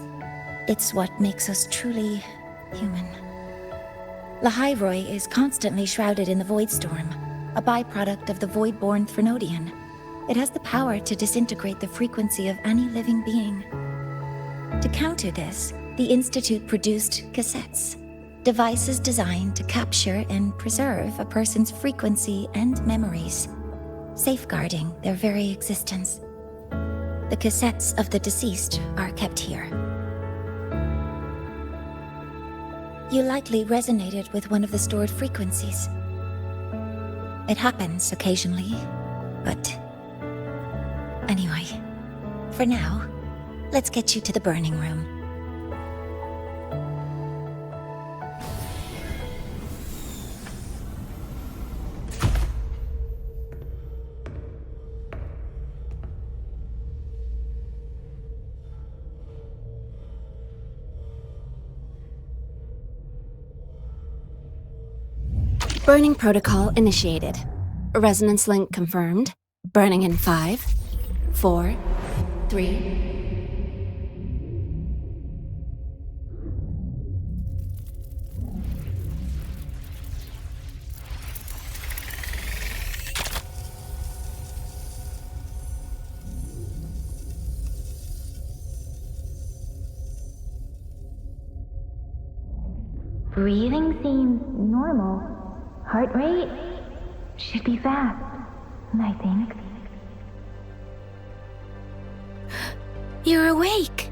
It's what makes us truly human. Lahai-Roi is constantly shrouded in the Void Storm, a byproduct of the Void-born Threnodian. It has the power to disintegrate the frequency of any living being. To counter this, the Institute produced cassettes, devices designed to capture and preserve a person's frequency and memories, safeguarding their very existence. The cassettes of the deceased are kept here. You likely resonated with one of the stored frequencies. It happens occasionally, but... Anyway, for now, let's get you to the burning room. Burning protocol initiated. Resonance link confirmed. Burning in 5, 4, 3... Breathing seems normal. Heart rate should be fast, I think. You're awake!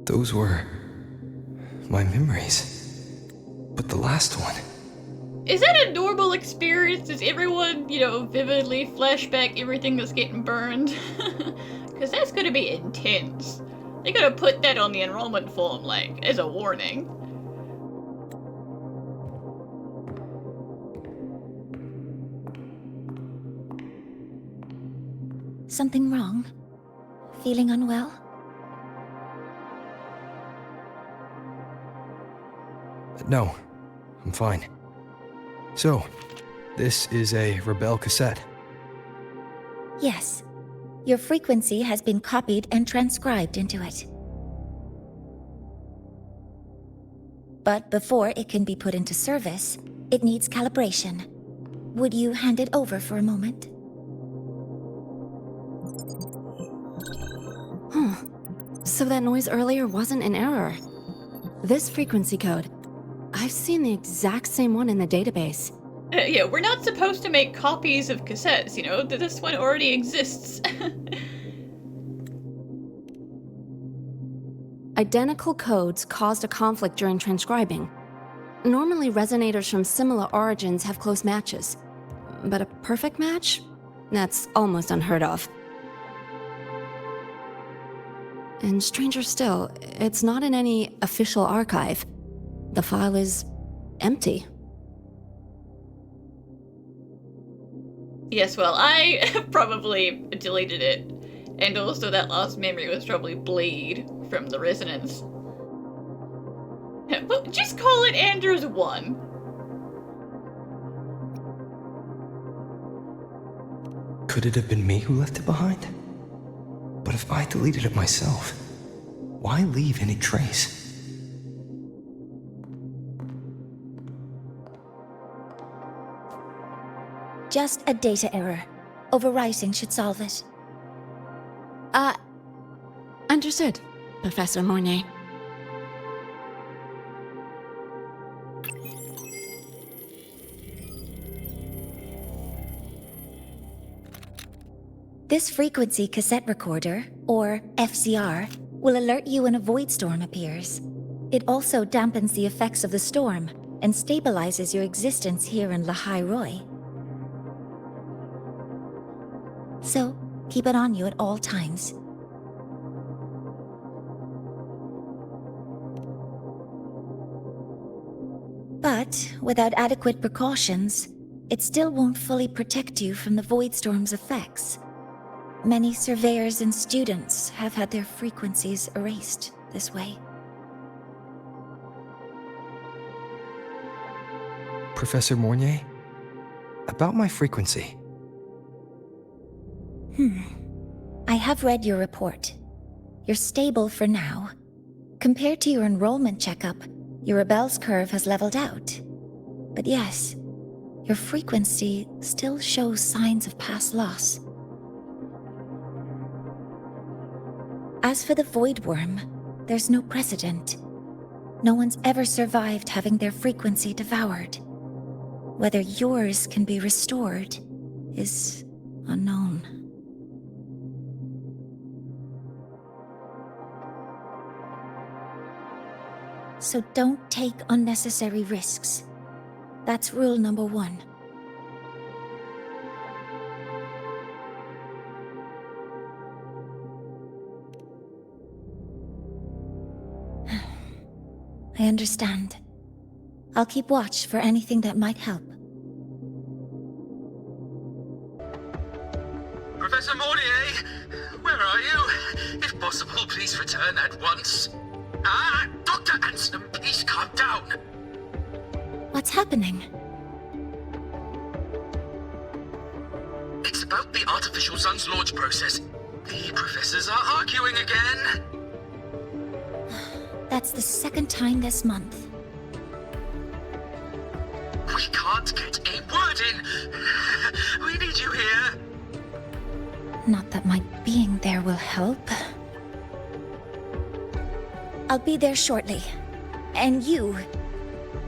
Those were my memories. But the last one... Is that a normal experience? Does everyone, vividly flashback everything that's getting burned? Because that's gonna be intense. They gotta put that on the enrollment form, as a warning. Something wrong? Feeling unwell? No, I'm fine. So, this is a Rebel cassette. Yes. Your frequency has been copied and transcribed into it. But before it can be put into service, it needs calibration. Would you hand it over for a moment? So that noise earlier wasn't an error. This frequency code, I've seen the exact same one in the database. Yeah, we're not supposed to make copies of cassettes, this one already exists. Identical codes caused a conflict during transcribing. Normally, resonators from similar origins have close matches. But a perfect match? That's almost unheard of. And stranger still, it's not in any official archive. The file is empty. Yes, well, I probably deleted it. And also that last memory was probably bleed from the resonance. Well, just call it Andrews 1. Could it have been me who left it behind? But if I deleted it myself, why leave any trace? Just a data error. Overwriting should solve it. Understood, Professor Mornay. This frequency cassette recorder, or FCR, will alert you when a void storm appears. It also dampens the effects of the storm and stabilizes your existence here in Lahai-Roi. So, keep it on you at all times. But, without adequate precautions, it still won't fully protect you from the void storm's effects. Many surveyors and students have had their frequencies erased this way. Professor Mornay, about my frequency. I have read your report. You're stable for now. Compared to your enrollment checkup, your rebel's curve has leveled out. But yes, your frequency still shows signs of past loss. As for the Void Worm, there's no precedent. No one's ever survived having their frequency devoured. Whether yours can be restored is unknown. So don't take unnecessary risks. That's rule number 1. I understand. I'll keep watch for anything that might help. Professor Mornay, where are you? If possible, please return at once. Dr. Anson, please calm down. What's happening? It's about the artificial sun's launch process. The professors are arguing again. That's the second time this month. We can't get a word in. We need you here. Not that my being there will help. I'll be there shortly. And you,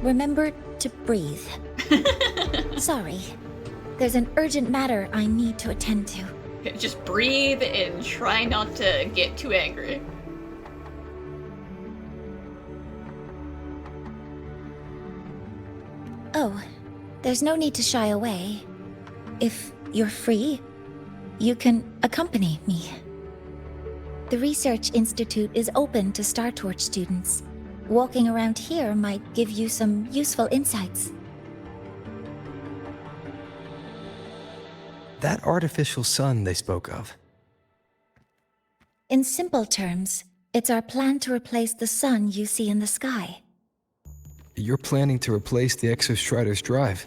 remember to breathe. Sorry. There's an urgent matter I need to attend to. Just breathe and try not to get too angry. Oh, there's no need to shy away. If you're free, you can accompany me. The Research Institute is open to Startorch students. Walking around here might give you some useful insights. That artificial sun they spoke of. In simple terms, it's our plan to replace the sun you see in the sky. You're planning to replace the Exostrider's drive.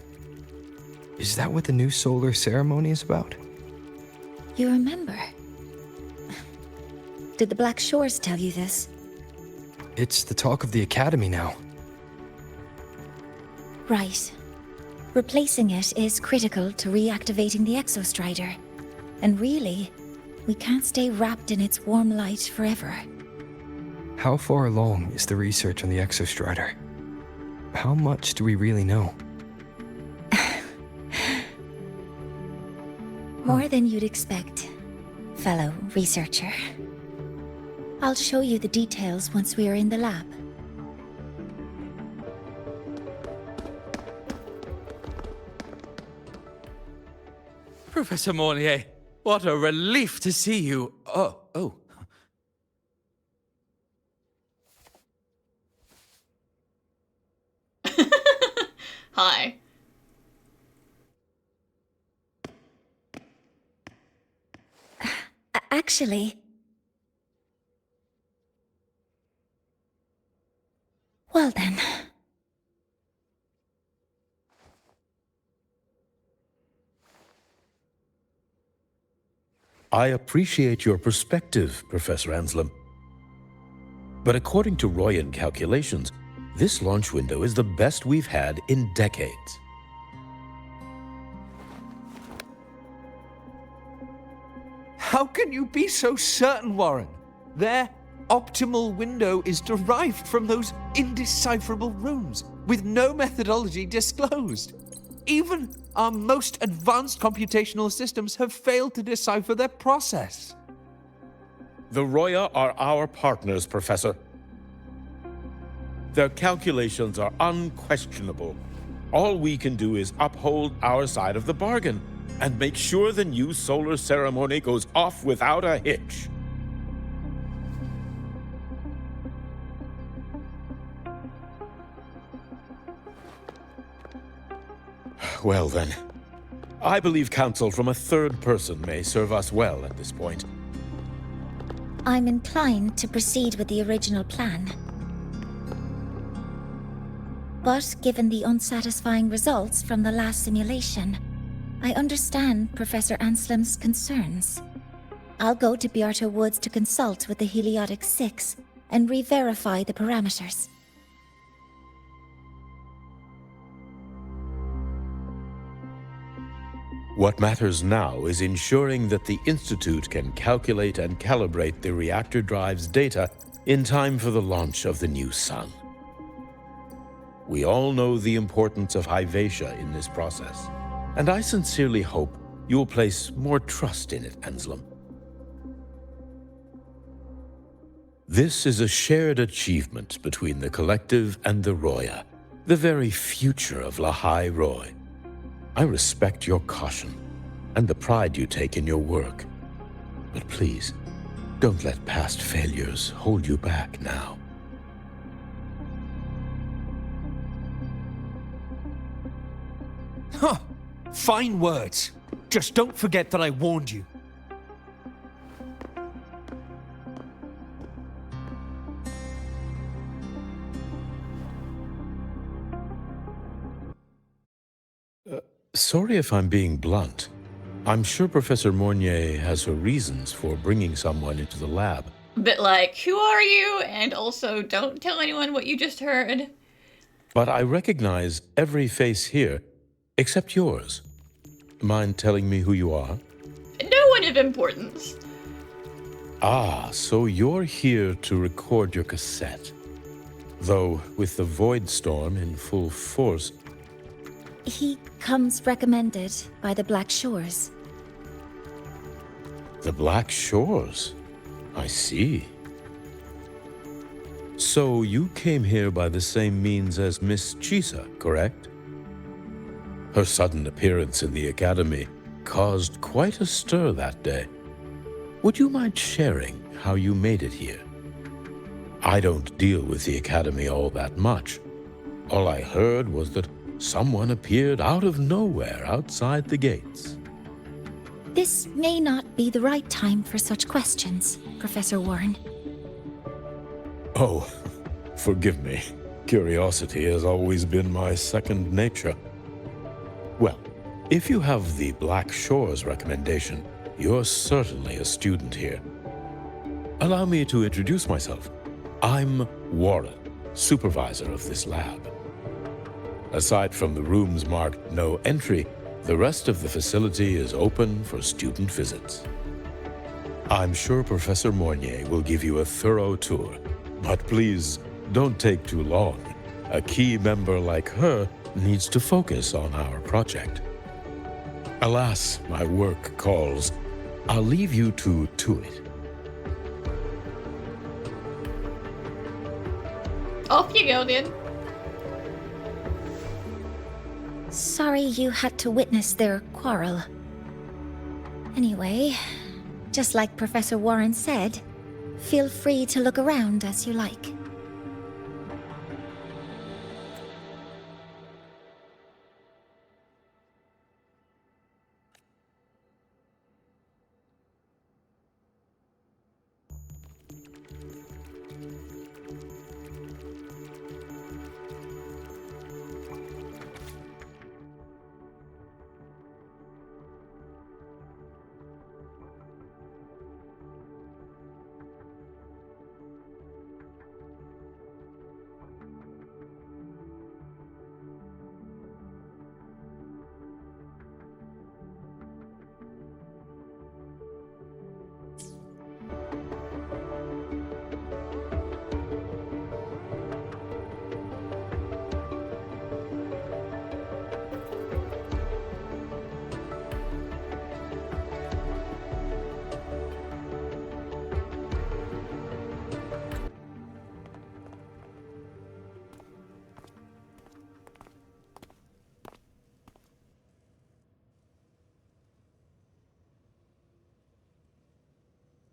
Is that what the new solar ceremony is about? You remember? Did the Black Shores tell you this? It's the talk of the Academy now. Right. Replacing it is critical to reactivating the Exostrider. And really, we can't stay wrapped in its warm light forever. How far along is the research on the Exostrider? How much do we really know? More than you'd expect, fellow researcher. I'll show you the details once we are in the lab. Professor Mornier, what a relief to see you. Oh. Hi. Actually... Well then... I appreciate your perspective, Professor Anselm. But according to Royan calculations, this launch window is the best we've had in decades. How can you be so certain, Warren? Their optimal window is derived from those indecipherable runes, with no methodology disclosed. Even our most advanced computational systems have failed to decipher their process. The Roya are our partners, Professor. Their calculations are unquestionable. All we can do is uphold our side of the bargain and make sure the new solar ceremony goes off without a hitch. Well then, I believe counsel from a third person may serve us well at this point. I'm inclined to proceed with the original plan. But given the unsatisfying results from the last simulation, I understand Professor Anselm's concerns. I'll go to Beata Woods to consult with the Heliotic 6 and re-verify the parameters. What matters now is ensuring that the Institute can calculate and calibrate the reactor drive's data in time for the launch of the new sun. We all know the importance of Hyvatia in this process, and I sincerely hope you'll place more trust in it, Anselm. This is a shared achievement between the Collective and the Roya, the very future of Lahai-Roi. I respect your caution and the pride you take in your work. But please, don't let past failures hold you back now. Huh. Fine words. Just don't forget that I warned you. Sorry if I'm being blunt. I'm sure Professor Mornier has her reasons for bringing someone into the lab. A bit like, who are you? And also, don't tell anyone what you just heard. But I recognize every face here, except yours. Mind telling me who you are? No one of importance. Ah, so you're here to record your cassette. Though, with the Void Storm in full force... He comes recommended by the Black Shores. The Black Shores? I see. So you came here by the same means as Miss Chisa, correct? Her sudden appearance in the Academy caused quite a stir that day. Would you mind sharing how you made it here? I don't deal with the Academy all that much. All I heard was that someone appeared out of nowhere outside the gates. This may not be the right time for such questions, Professor Warren. Oh, forgive me. Curiosity has always been my second nature. Well, if you have the Black Shores recommendation, you're certainly a student here. Allow me to introduce myself. I'm Warren, supervisor of this lab. Aside from the rooms marked no entry, the rest of the facility is open for student visits. I'm sure Professor Mornier will give you a thorough tour, but please don't take too long. A key member like her needs to focus on our project. Alas, my work calls. I'll leave you to it. Off you go, then. Sorry you had to witness their quarrel. Anyway, just like Professor Warren said, feel free to look around as you like.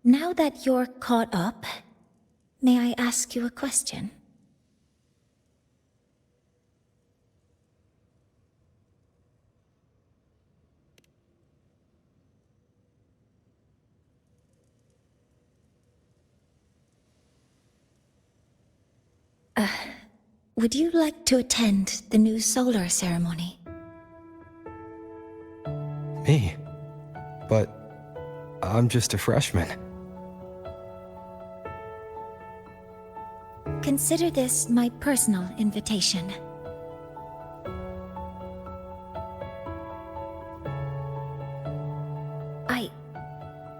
Now that you're caught up, may I ask you a question? Would you like to attend the new solar ceremony? Me? But I'm just a freshman. Consider this my personal invitation.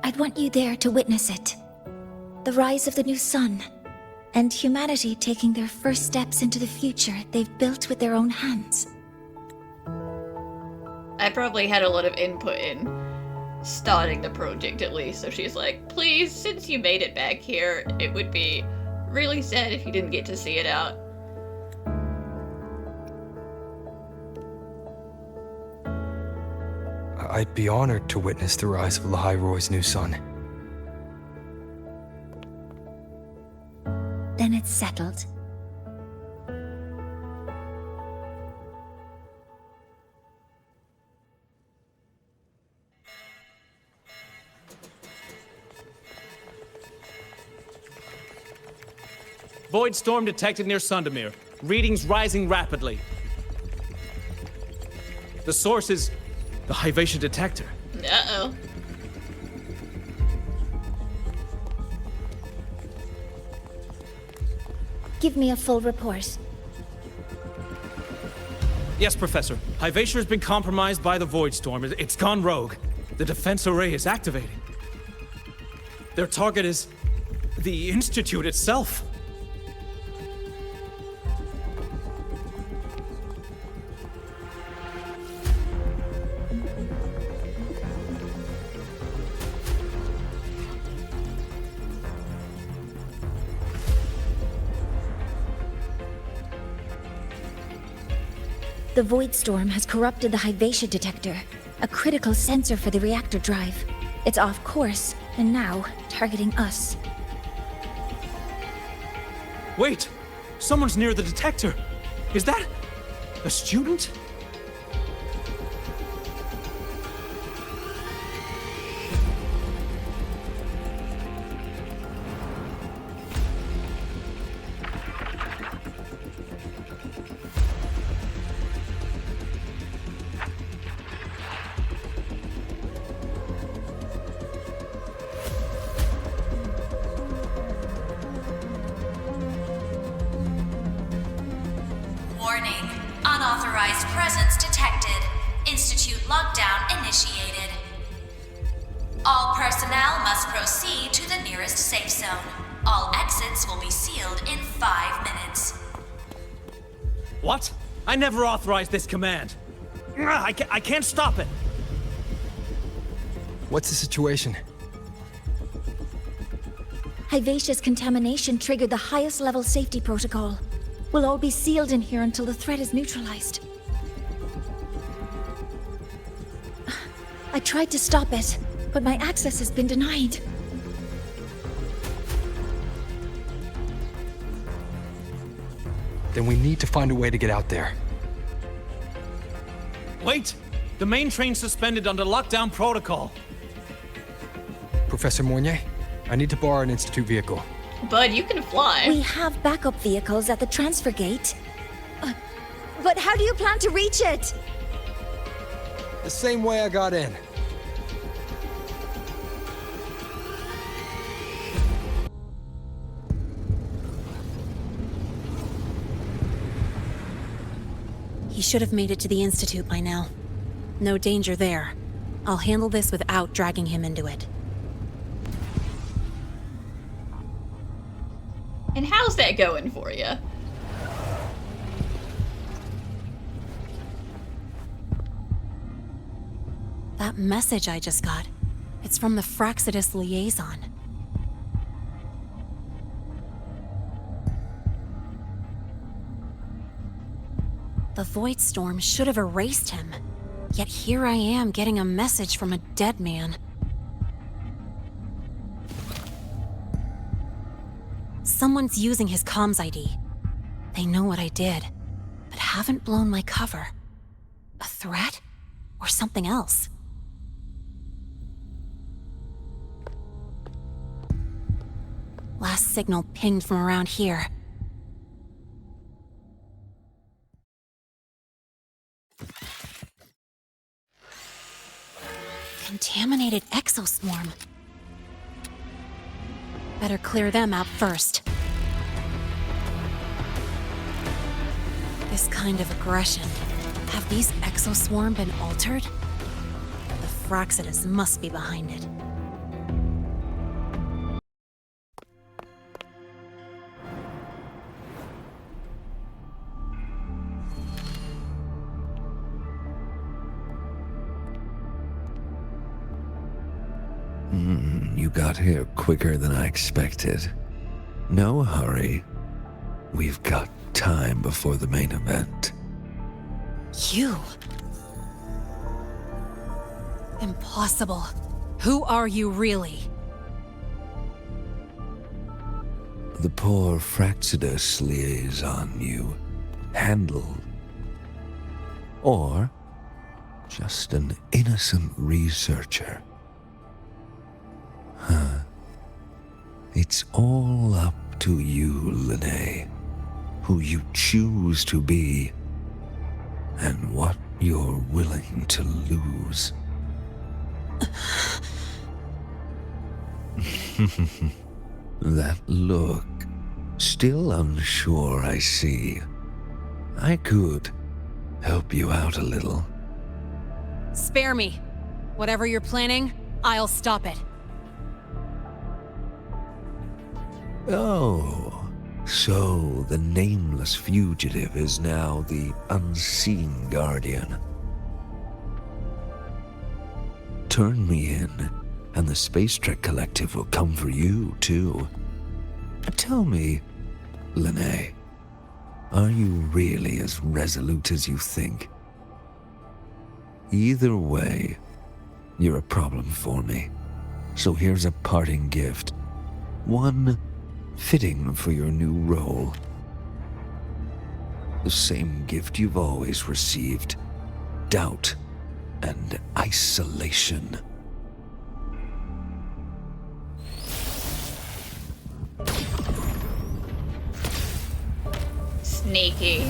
I'd want you there to witness it. The rise of the new sun, and humanity taking their first steps into the future they've built with their own hands. I probably had a lot of input in starting the project at least, so she's like, please, since you made it back here, it would be really sad if you didn't get to see it out. I'd be honored to witness the rise of Lahai-Roi's new sun. Then it's settled. Void storm detected near Sundermere. Readings rising rapidly. The source is the Hivatia detector. Uh-oh. Give me a full report. Yes, Professor. Hivatia has been compromised by the Void Storm. It's gone rogue. The defense array is activating. Their target is the Institute itself. The Void Storm has corrupted the Hyvatia detector, a critical sensor for the reactor drive. It's off course, and now targeting us. Wait! Someone's near the detector! Is that a student? Warning. Unauthorized presence detected. Institute lockdown initiated. All personnel must proceed to the nearest safe zone. All exits will be sealed in 5 minutes. What? I never authorized this command. I can't stop it. What's the situation? Hyvatia's contamination triggered the highest level safety protocol. We'll all be sealed in here until the threat is neutralized. I tried to stop it, but my access has been denied. Then we need to find a way to get out there. Wait! The main train's suspended under lockdown protocol. Professor Mornier, I need to borrow an Institute vehicle. Bud, you can fly. We have backup vehicles at the transfer gate. But how do you plan to reach it? The same way I got in. He should have made it to the Institute by now. No danger there. I'll handle this without dragging him into it. And how's that going for you? That message I just got, it's from the Frostlands liaison. The Void Storm should have erased him. Yet here I am getting a message from a dead man. Someone's using his comms ID. They know what I did, but haven't blown my cover. A threat? Or something else? Last signal pinged from around here. Contaminated exoswarm. Better clear them out first. This kind of aggression. Have these exoswarm been altered? The Frostlands must be behind it. You got here quicker than I expected. No hurry. We've got time before the main event. You? Impossible. Who are you really? The poor Frostlands liaison you handled. Or just an innocent researcher. It's all up to you, Lahai, who you choose to be, and what you're willing to lose. That look, still unsure, I see. I could help you out a little. Spare me. Whatever you're planning, I'll stop it. Oh, so the nameless fugitive is now the unseen guardian. Turn me in, and the Space Trek Collective will come for you, too. Tell me, Lahai, Are you really as resolute as you think? Either way, you're a problem for me. So here's a parting gift. One fitting for your new role. The same gift you've always received. Doubt and isolation. Sneaky.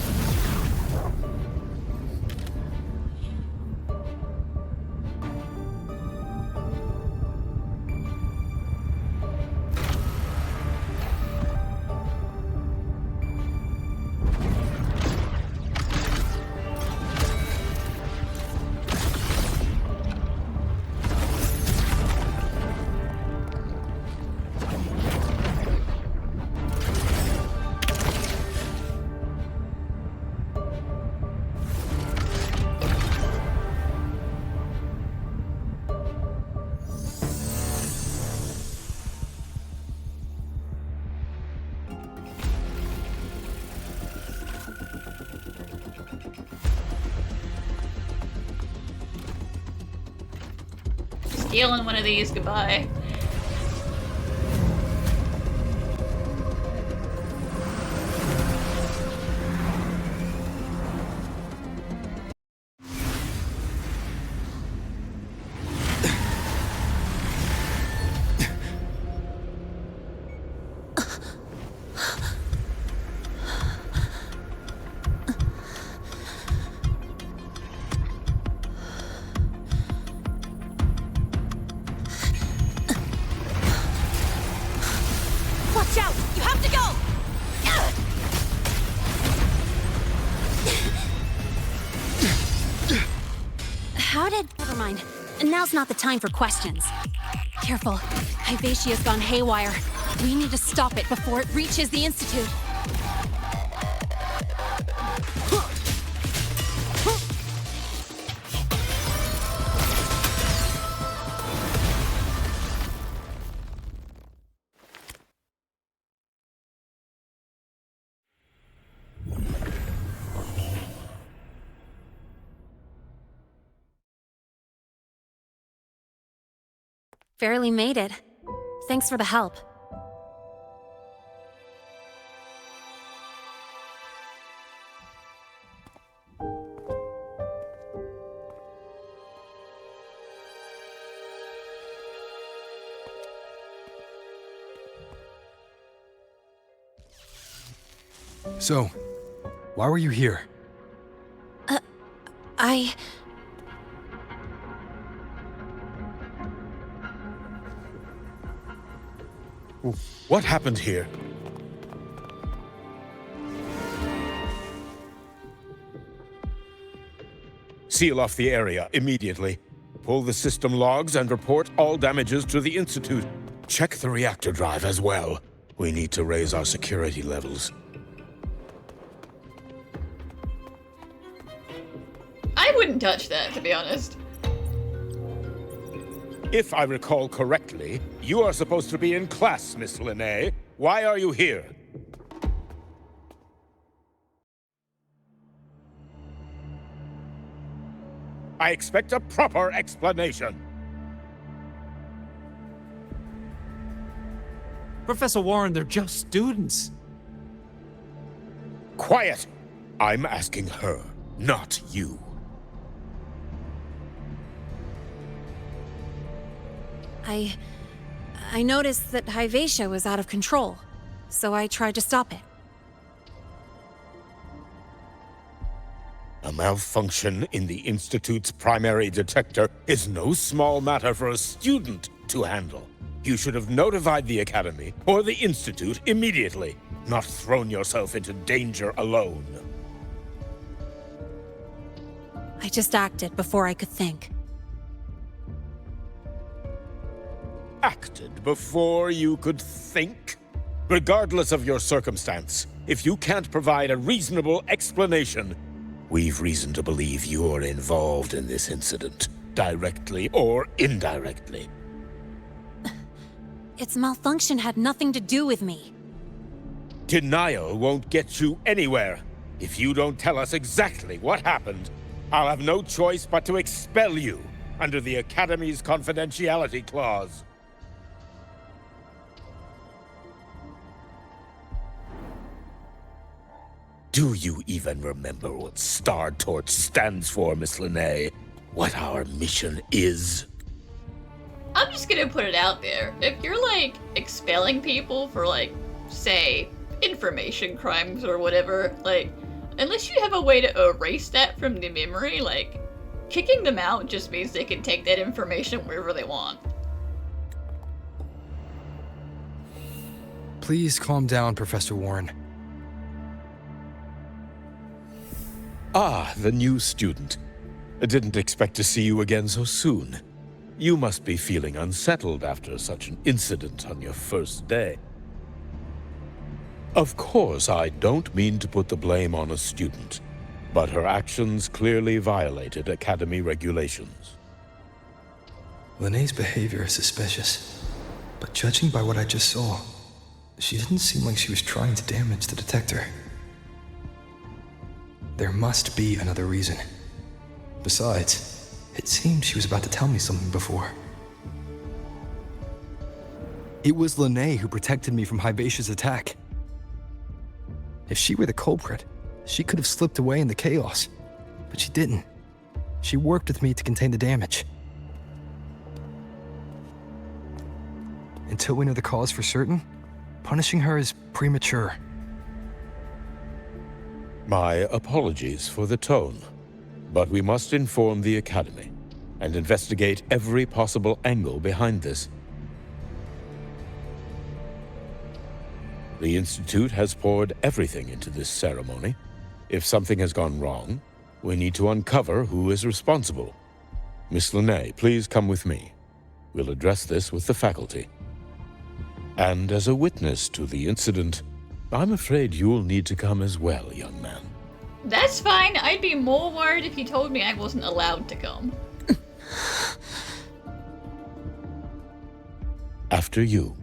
Stealing one of these, goodbye. Never mind. Now's not the time for questions. Careful. Hyvatia's gone haywire. We need to stop it before it reaches the Institute. Barely made it. Thanks for the help. So, why were you here? What happened here? Seal off the area immediately. Pull the system logs and report all damages to the Institute. Check the reactor drive as well. We need to raise our security levels. I wouldn't touch that, to be honest. If I recall correctly, you are supposed to be in class, Miss Lahai. Why are you here? I expect a proper explanation. Professor Warren, they're just students. Quiet! I'm asking her, not you. I noticed that Hyvatia was out of control, so I tried to stop it. A malfunction in the Institute's primary detector is no small matter for a student to handle. You should have notified the Academy or the Institute immediately, not thrown yourself into danger alone. I just acted before I could think. Acted before you could think? Regardless of your circumstance, if you can't provide a reasonable explanation, we've reason to believe you're involved in this incident, directly or indirectly. Its malfunction had nothing to do with me. Denial won't get you anywhere. If you don't tell us exactly what happened, I'll have no choice but to expel you under the Academy's confidentiality clause. Do you even remember what Startorch stands for, Miss Linnae? What our mission is? I'm just gonna put it out there. If you're, like, expelling people for, like, say, information crimes or whatever, like, unless you have a way to erase that from the memory, like, kicking them out just means they can take that information wherever they want. Please calm down, Professor Warren. Ah, the new student. I didn't expect to see you again so soon. You must be feeling unsettled after such an incident on your first day. Of course, I don't mean to put the blame on a student, but her actions clearly violated Academy regulations. Linnae's behavior is suspicious, but judging by what I just saw, she didn't seem like she was trying to damage the detector. There must be another reason. Besides, it seemed she was about to tell me something before. It was Linnae who protected me from Hivacia's attack. If she were the culprit, she could have slipped away in the chaos, but she didn't. She worked with me to contain the damage. Until we know the cause for certain, punishing her is premature. My apologies for the tone, but we must inform the Academy and investigate every possible angle behind this. The Institute has poured everything into this ceremony. If something has gone wrong, we need to uncover who is responsible. Miss Linnae, please come with me. We'll address this with the faculty. And as a witness to the incident, I'm afraid you'll need to come as well, young man. That's fine. I'd be more worried if you told me I wasn't allowed to come. After you.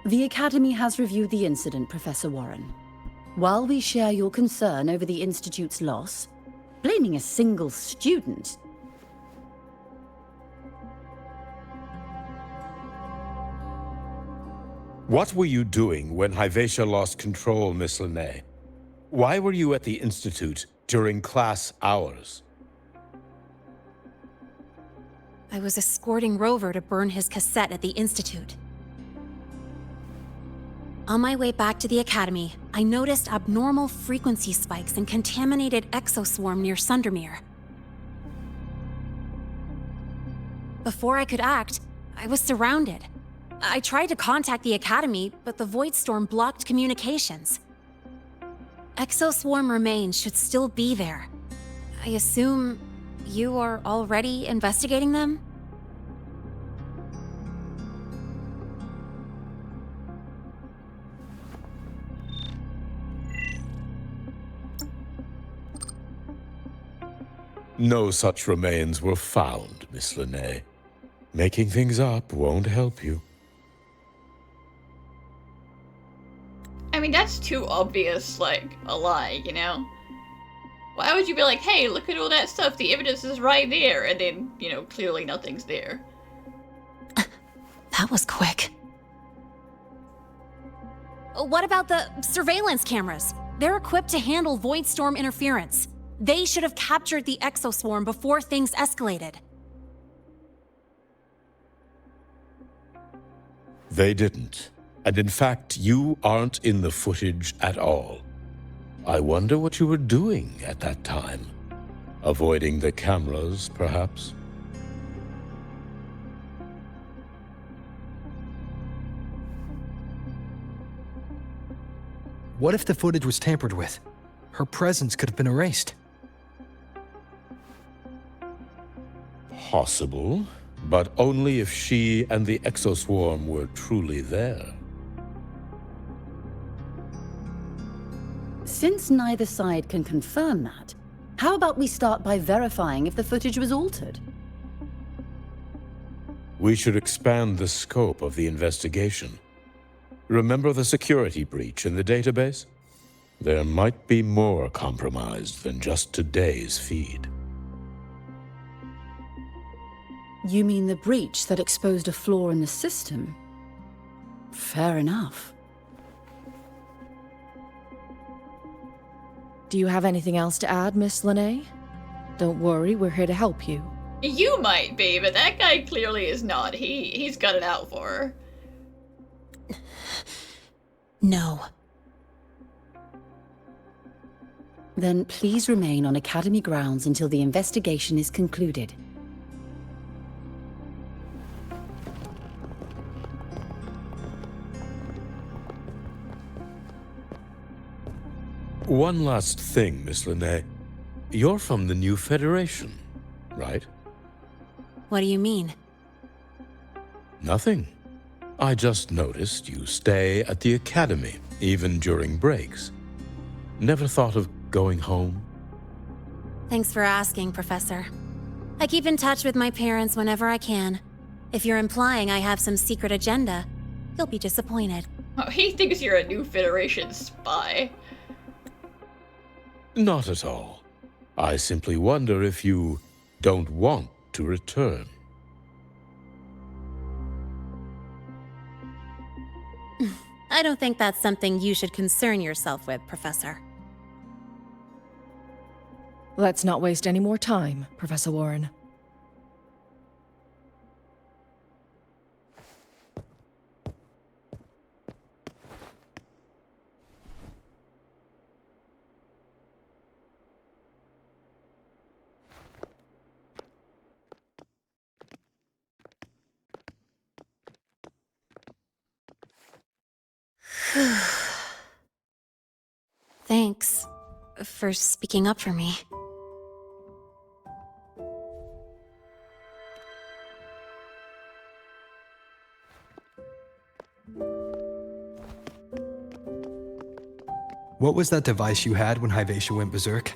The Academy has reviewed the incident, Professor Warren. While we share your concern over the Institute's loss, blaming a single student... What were you doing when Hivacia lost control, Miss Linnae? Why were you at the Institute during class hours? I was escorting Rover to burn his cassette at the Institute. On my way back to the Academy, I noticed abnormal frequency spikes and contaminated exoswarm near Sundermere. Before I could act, I was surrounded. I tried to contact the Academy, but the Void Storm blocked communications. Exoswarm remains should still be there. I assume you are already investigating them? No such remains were found, Miss Linnae. Making things up won't help you. I mean, that's too obvious, like, a lie, you know? Why would you be like, hey, look at all that stuff, the evidence is right there, and then, you know, clearly nothing's there. That was quick. What about the surveillance cameras? They're equipped to handle Void Storm interference. They should have captured the exoswarm before things escalated. They didn't. And in fact, you aren't in the footage at all. I wonder what you were doing at that time. Avoiding the cameras, perhaps? What if the footage was tampered with? Her presence could have been erased. Possible, but only if she and the exoswarm were truly there. Since neither side can confirm that, how about we start by verifying if the footage was altered? We should expand the scope of the investigation. Remember the security breach in the database? There might be more compromised than just today's feed. You mean the breach that exposed a flaw in the system? Fair enough. Do you have anything else to add, Miss Lene? Don't worry, we're here to help you. You might be, but that guy clearly is not. He's got it out for her. No. Then please remain on Academy grounds until the investigation is concluded. One last thing, Miss Lene. You're from the new Federation, right? What do you mean? Nothing. I just noticed you stay at the Academy, even during breaks. Never thought of going home? Thanks for asking, Professor. I keep in touch with my parents whenever I can. If you're implying I have some secret agenda, you'll be disappointed. Oh, he thinks you're a new Federation spy. Not at all. I simply wonder if you don't want to return. I don't think that's something you should concern yourself with, Professor. Let's not waste any more time, Professor Warren. Thanks for speaking up for me. What was that device you had when Hyvatia went berserk?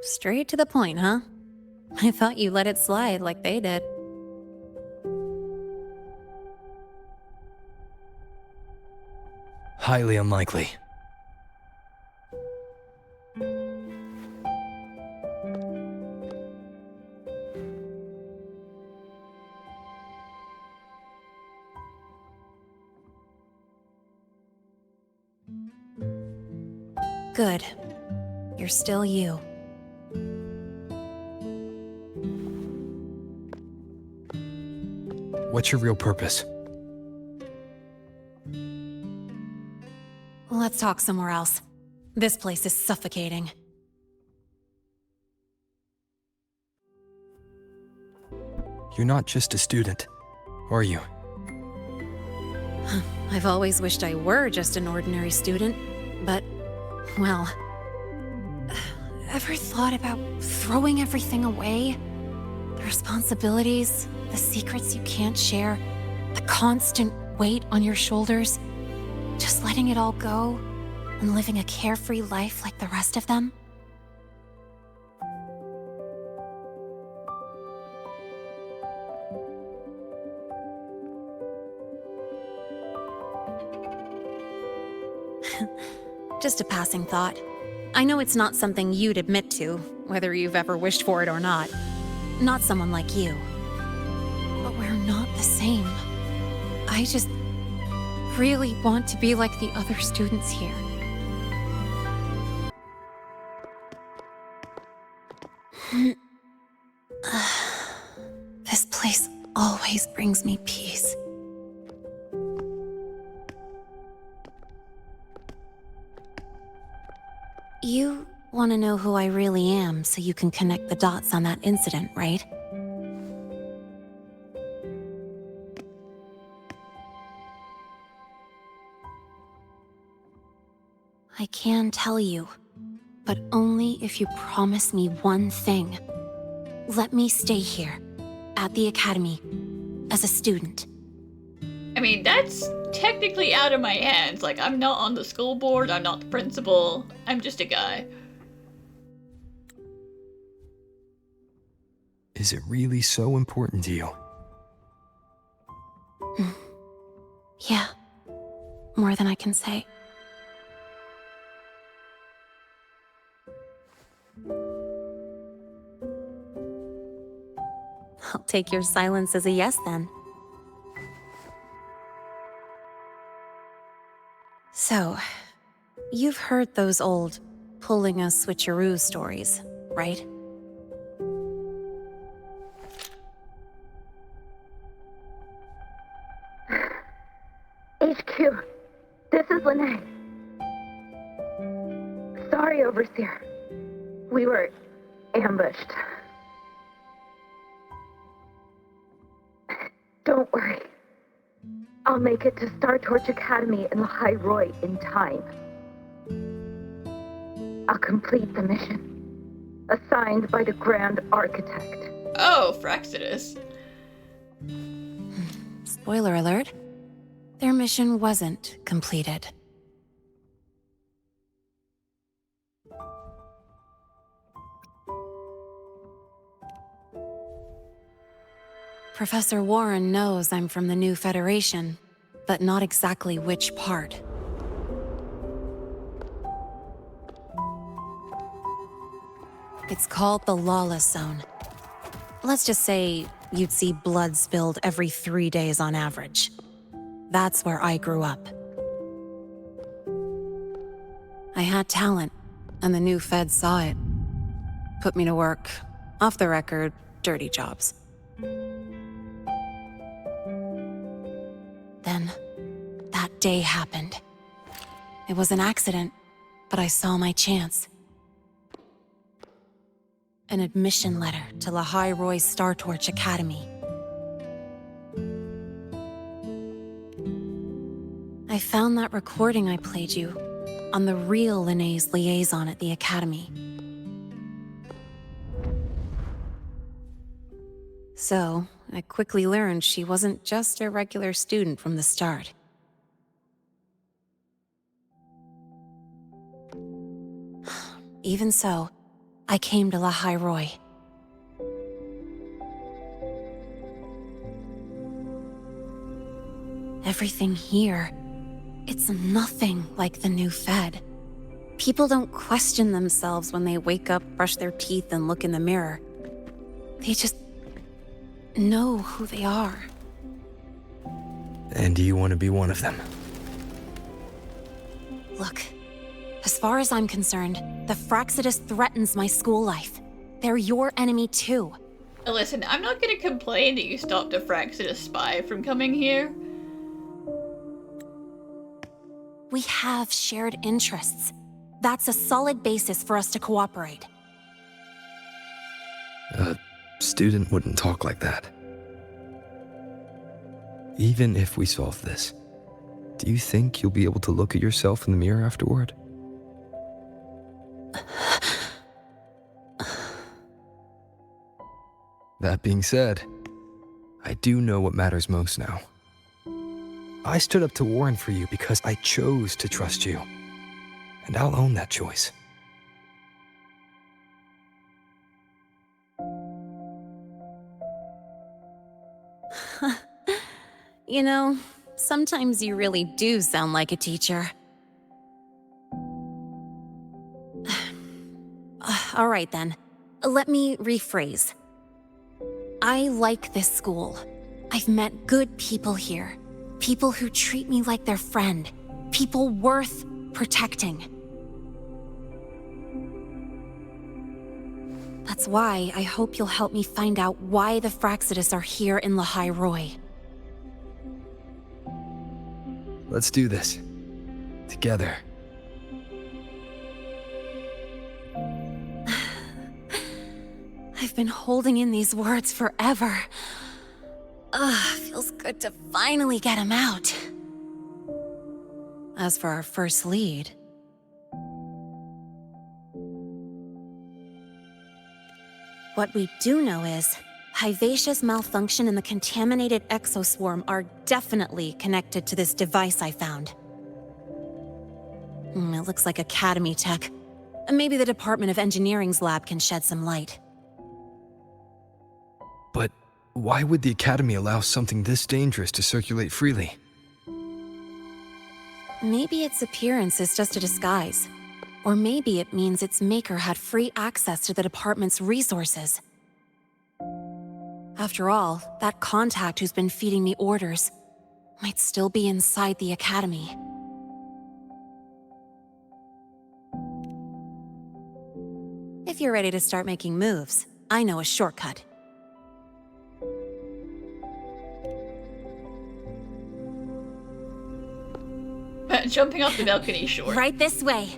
Straight to the point, huh? I thought you let it slide like they did. Highly unlikely. Good. You're still you. What's your real purpose? Let's talk somewhere else. This place is suffocating. You're not just a student, are you? I've always wished I were just an ordinary student, but, well... Ever thought about throwing everything away? The responsibilities, the secrets you can't share, the constant weight on your shoulders? Just letting it all go and living a carefree life like the rest of them? Just a passing thought. I know it's not something you'd admit to, whether you've ever wished for it or not. Not someone like you. But we're not the same. I just really want to be like the other students here. This place always brings me peace. You want to know who I really am so you can connect the dots on that incident, right? I can tell you, but only if you promise me one thing. Let me stay here, at the Academy, as a student. I mean, that's technically out of my hands. Like, I'm not on the school board, I'm not the principal, I'm just a guy. Is it really so important to you? Yeah. More than I can say. I'll take your silence as a yes, then. So, you've heard those old pulling a switcheroo stories, right? HQ, this is Lene. Sorry, Overseer. We were ambushed. Don't worry. I'll make it to Startorch Academy in Lahai-Roi in time. I'll complete the mission, assigned by the Grand Architect. Oh, Fraxidus. Spoiler alert. Their mission wasn't completed. Professor Warren knows I'm from the new Federation, but not exactly which part. It's called the Lawless Zone. Let's just say you'd see blood spilled every 3 days on average. That's where I grew up. I had talent, and the new Fed saw it. Put me to work, off the record, dirty jobs. Then, that day happened. It was an accident, but I saw my chance. An admission letter to Lahai-Roi Startorch Academy. I found that recording I played you on the real Lene's liaison at the Academy. So, I quickly learned she wasn't just a regular student from the start. Even so, I came to Lahai-Roi. Everything here, it's nothing like the new Fed. People don't question themselves when they wake up, brush their teeth, and look in the mirror. They just know who they are. And do you want to be one of them? Look, as far as I'm concerned, the Fraxidus threatens my school life. They're your enemy too. Listen, I'm not gonna complain that you stopped a Fraxidus spy from coming here. We have shared interests. That's a solid basis for us to cooperate. A student wouldn't talk like that. Even if we solve this, do you think you'll be able to look at yourself in the mirror afterward? That being said, I do know what matters most now. I stood up to Warren for you because I chose to trust you. And I'll own that choice. You know, sometimes you really do sound like a teacher. All right then, let me rephrase. I like this school. I've met good people here. People who treat me like their friend. People worth protecting. That's why I hope you'll help me find out why the Fraxidus are here in Lahai-Roi. Let's do this. Together. I've been holding in these words forever. Feels good to finally get them out. As for our first lead... What we do know is, Hyvatia's malfunction and the contaminated exoswarm are definitely connected to this device I found. It looks like Academy tech. Maybe the Department of Engineering's lab can shed some light. But why would the Academy allow something this dangerous to circulate freely? Maybe its appearance is just a disguise. Or maybe it means its maker had free access to the department's resources. After all, that contact who's been feeding me orders might still be inside the Academy. If you're ready to start making moves, I know a shortcut. Jumping off the balcony, sure. Right this way.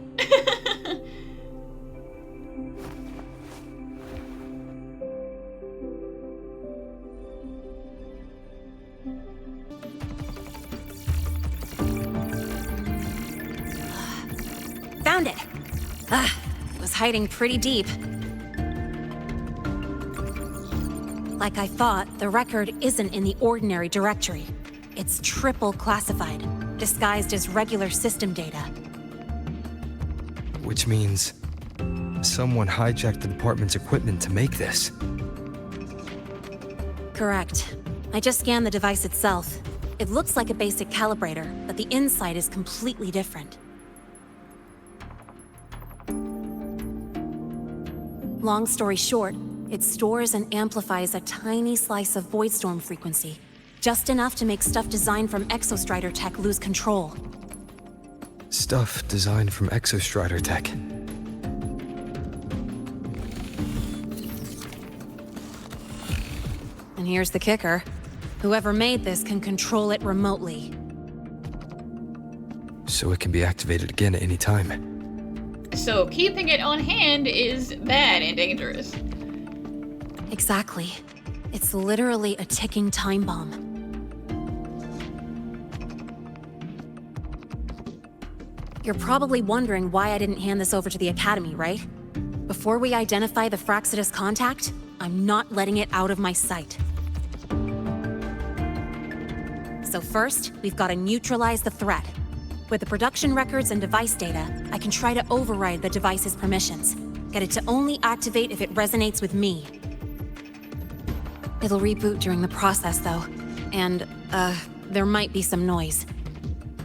Found it. It was hiding pretty deep. Like I thought, the record isn't in the ordinary directory. It's triple classified, disguised as regular system data. Which means someone hijacked the department's equipment to make this. Correct. I just scanned the device itself. It looks like a basic calibrator, but the inside is completely different. Long story short, it stores and amplifies a tiny slice of Voidstorm frequency, just enough to make stuff designed from Exostrider tech lose control. Stuff designed from Exostrider tech. And here's the kicker. Whoever made this can control it remotely. So it can be activated again at any time. So keeping it on hand is bad and dangerous. Exactly. It's literally a ticking time bomb. You're probably wondering why I didn't hand this over to the Academy, right? Before we identify the Fraxidus contact, I'm not letting it out of my sight. So first, we've got to neutralize the threat. With the production records and device data, I can try to override the device's permissions. Get it to only activate if it resonates with me. It'll reboot during the process, though. And, there might be some noise.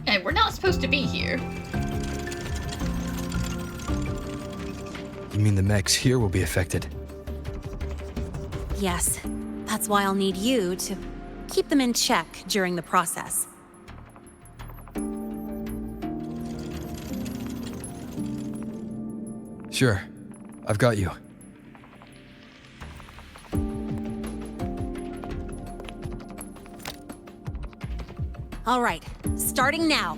And we're not supposed to be here. You mean the mechs here will be affected? Yes. That's why I'll need you to keep them in check during the process. Sure. I've got you. All right, starting now.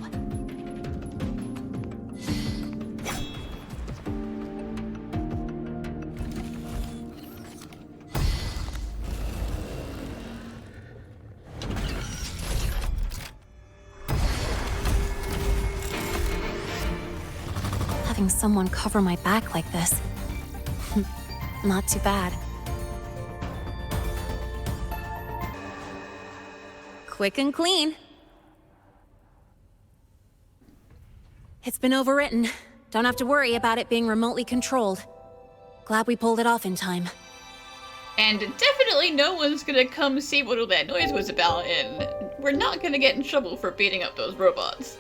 Having someone cover my back like this, not too bad. Quick and clean. It's been overwritten. Don't have to worry about it being remotely controlled. Glad we pulled it off in time. And definitely no one's gonna come see what all that noise was about, and we're not gonna get in trouble for beating up those robots.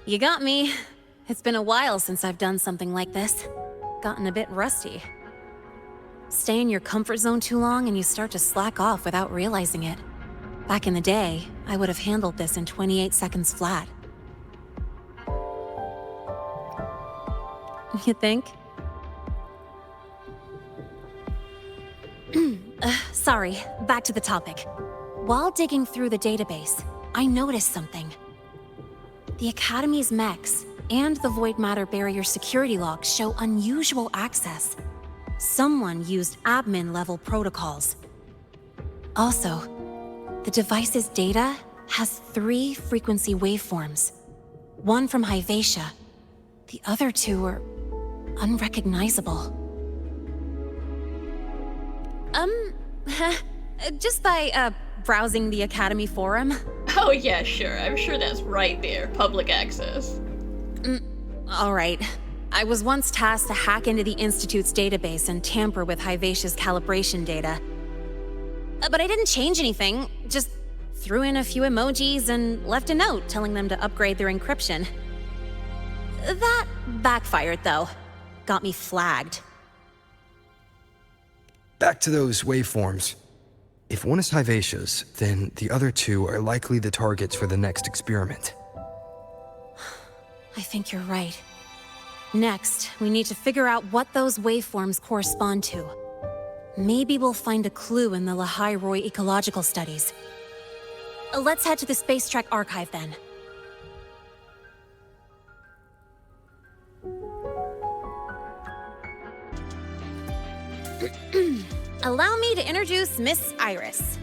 You got me. It's been a while since I've done something like this. Gotten a bit rusty. Stay in your comfort zone too long and you start to slack off without realizing it. Back in the day, I would have handled this in 28 seconds flat. You think? Sorry, back to the topic. While digging through the database, I noticed something. The Academy's mechs and the Void Matter Barrier security logs show unusual access. Someone used admin-level protocols. Also, the device's data has 3 frequency waveforms. One from Hyvatia. The other 2 are unrecognizable. Just by, browsing the Academy forum. Oh yeah, sure. I'm sure that's right there. Public access. Alright. I was once tasked to hack into the Institute's database and tamper with Hivacia's calibration data. But I didn't change anything, just threw in a few emojis and left a note telling them to upgrade their encryption. That backfired, though. Got me flagged. Back to those waveforms. If one is Hivacia's, then the other two are likely the targets for the next experiment. I think you're right. Next, we need to figure out what those waveforms correspond to. Maybe we'll find a clue in the Lahai-Roi ecological studies. Let's head to the Space Trek archive then. Allow me to introduce Miss Iris.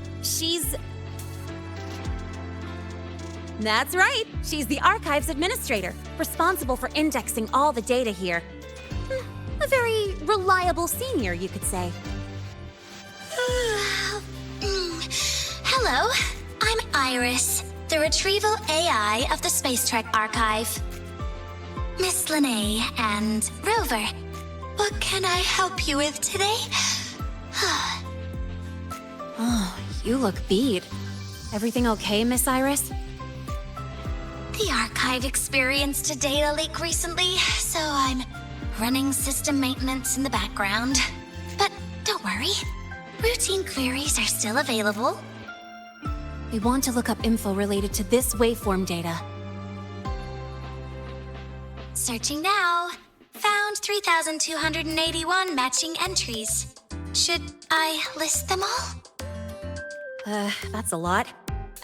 That's right, she's the archives administrator, responsible for indexing all the data here. A very reliable senior, you could say. Hello, I'm Iris, the retrieval AI of the Space Trek archive. Miss Linnae and Rover, what can I help you with today? Oh, you look beat. Everything okay, Miss Iris? The archive experienced a data leak recently, so I'm running system maintenance in the background. But don't worry, routine queries are still available. We want to look up info related to this waveform data. Searching now. Found 3,281 matching entries. Should I list them all? That's a lot.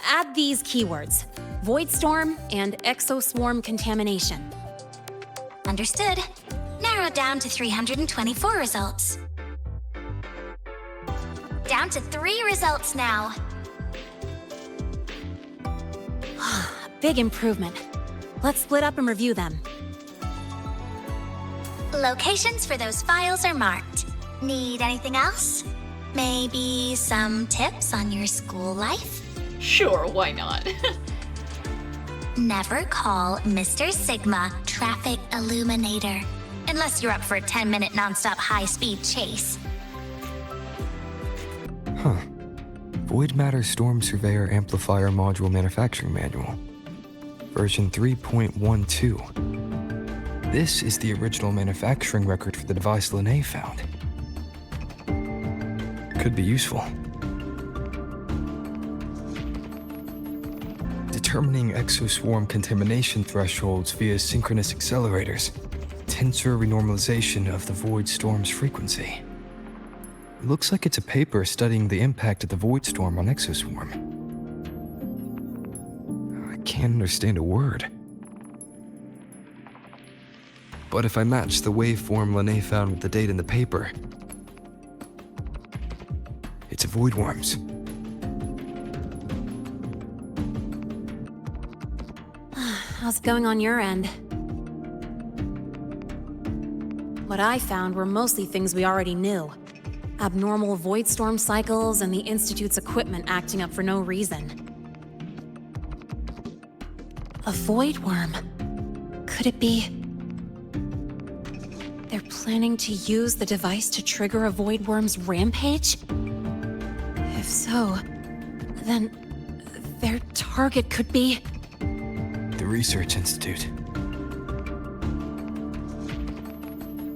Add these keywords: Void Storm and Exoswarm contamination. Understood. Narrowed down to 324 results. Down to 3 results now. Big improvement. Let's split up and review them. Locations for those files are marked. Need anything else? Maybe some tips on your school life? Sure, why not? Never call Mr. Sigma Traffic Illuminator, unless you're up for a 10-minute nonstop high-speed chase. Huh. Void Matter Storm Surveyor Amplifier Module Manufacturing Manual. Version 3.12. This is the original manufacturing record for the device Linnae found. Could be useful. Determining exoswarm contamination thresholds via synchronous accelerators. Tensor renormalization of the void storm's frequency. Looks like it's a paper studying the impact of the void storm on exoswarm. I can't understand a word. But if I match the waveform Linnae found with the data in the paper, it's a void worms. How's it going on your end? What I found were mostly things we already knew. Abnormal void storm cycles and the Institute's equipment acting up for no reason. A void worm. Could it be? They're planning to use the device to trigger a void worm's rampage? If so, then their target could be... The Research Institute.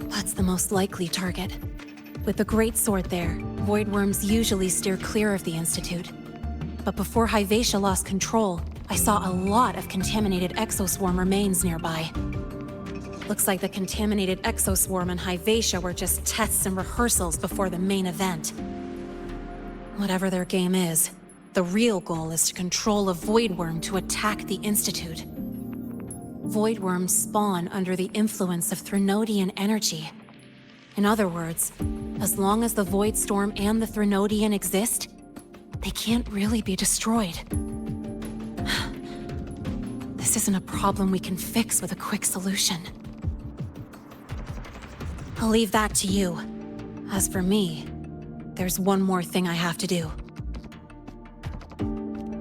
That's the most likely target. With the Great Sword there, void worms usually steer clear of the Institute. But before Hivacia lost control, I saw a lot of contaminated exoswarm remains nearby. Looks like the contaminated exoswarm and Hivacia were just tests and rehearsals before the main event. Whatever their game is, the real goal is to control a void worm to attack the Institute. Void worms spawn under the influence of Threnodian energy. In other words, as long as the Void Storm and the Threnodian exist, they can't really be destroyed. This isn't a problem we can fix with a quick solution. I'll leave that to you. As for me, there's one more thing I have to do.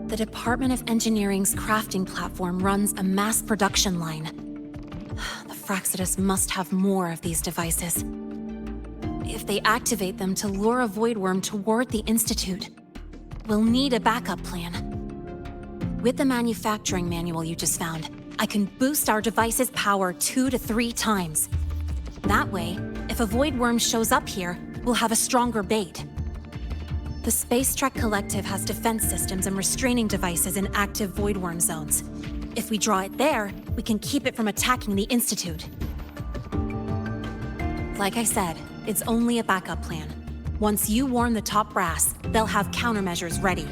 The Department of Engineering's crafting platform runs a mass production line. The Fraxidus must have more of these devices. If they activate them to lure a void worm toward the Institute, we'll need a backup plan. With the manufacturing manual you just found, I can boost our device's power 2 to 3 times. That way, if a void worm shows up here, we'll have a stronger bait. The Space Trek Collective has defense systems and restraining devices in active void worm zones. If we draw it there, we can keep it from attacking the Institute. Like I said, it's only a backup plan. Once you warn the top brass, they'll have countermeasures ready.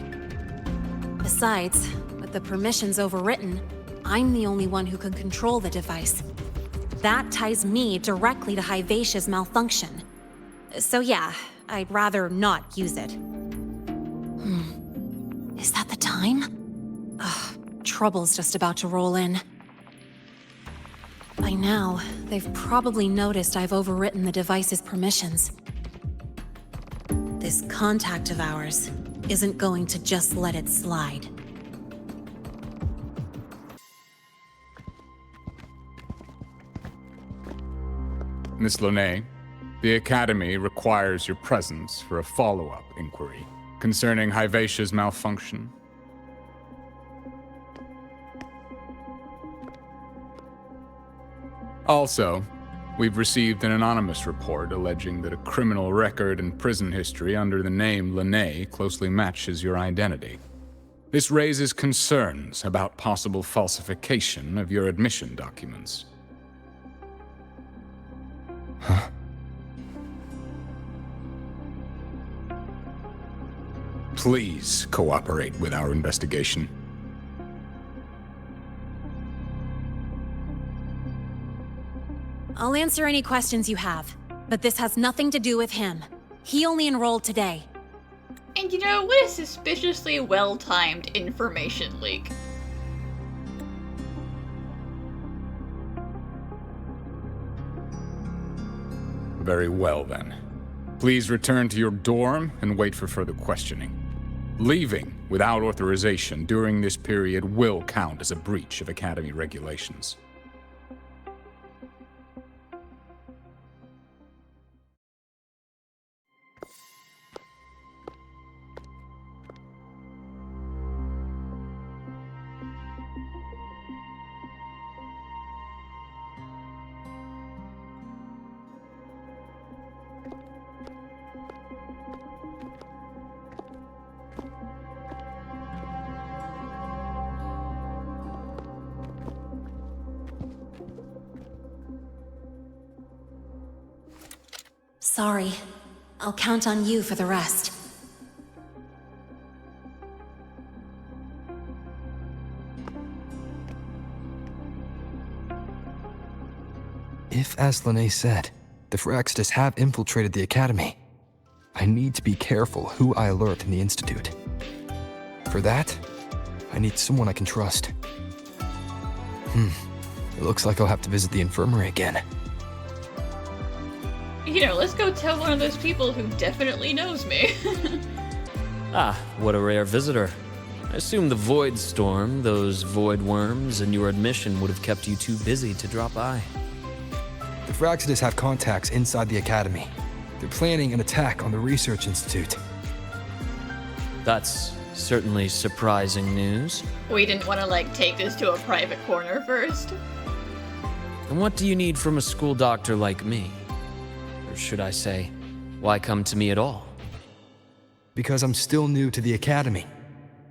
Besides, with the permissions overwritten, I'm the only one who can control the device. That ties me directly to Hivacia's malfunction. So yeah, I'd rather not use it. Is that the time? Ugh, trouble's just about to roll in. By now, they've probably noticed I've overwritten the device's permissions. This contact of ours isn't going to just let it slide. Miss Lahai, the Academy requires your presence for a follow-up inquiry concerning Hivacia's malfunction. Also, we've received an anonymous report alleging that a criminal record and prison history under the name Lahai closely matches your identity. This raises concerns about possible falsification of your admission documents. Huh? Please cooperate with our investigation. I'll answer any questions you have, but this has nothing to do with him. He only enrolled today. And you know, what a suspiciously well-timed information leak. Very well, then. Please return to your dorm and wait for further questioning. Leaving without authorization during this period will count as a breach of Academy regulations. Sorry. I'll count on you for the rest. If, as Lahai said, the Fraxidus have infiltrated the Academy, I need to be careful who I alert in the Institute. For that, I need someone I can trust. It looks like I'll have to visit the infirmary again. You know, let's go tell one of those people who definitely knows me. Ah, what a rare visitor. I assume the void storm, those void worms, and your admission would have kept you too busy to drop by. The Fraxidus have contacts inside the Academy. They're planning an attack on the Research Institute. That's certainly surprising news. We didn't want to, like, take this to a private corner first. And what do you need from a school doctor like me? Or should I say, why come to me at all? Because I'm still new to the Academy.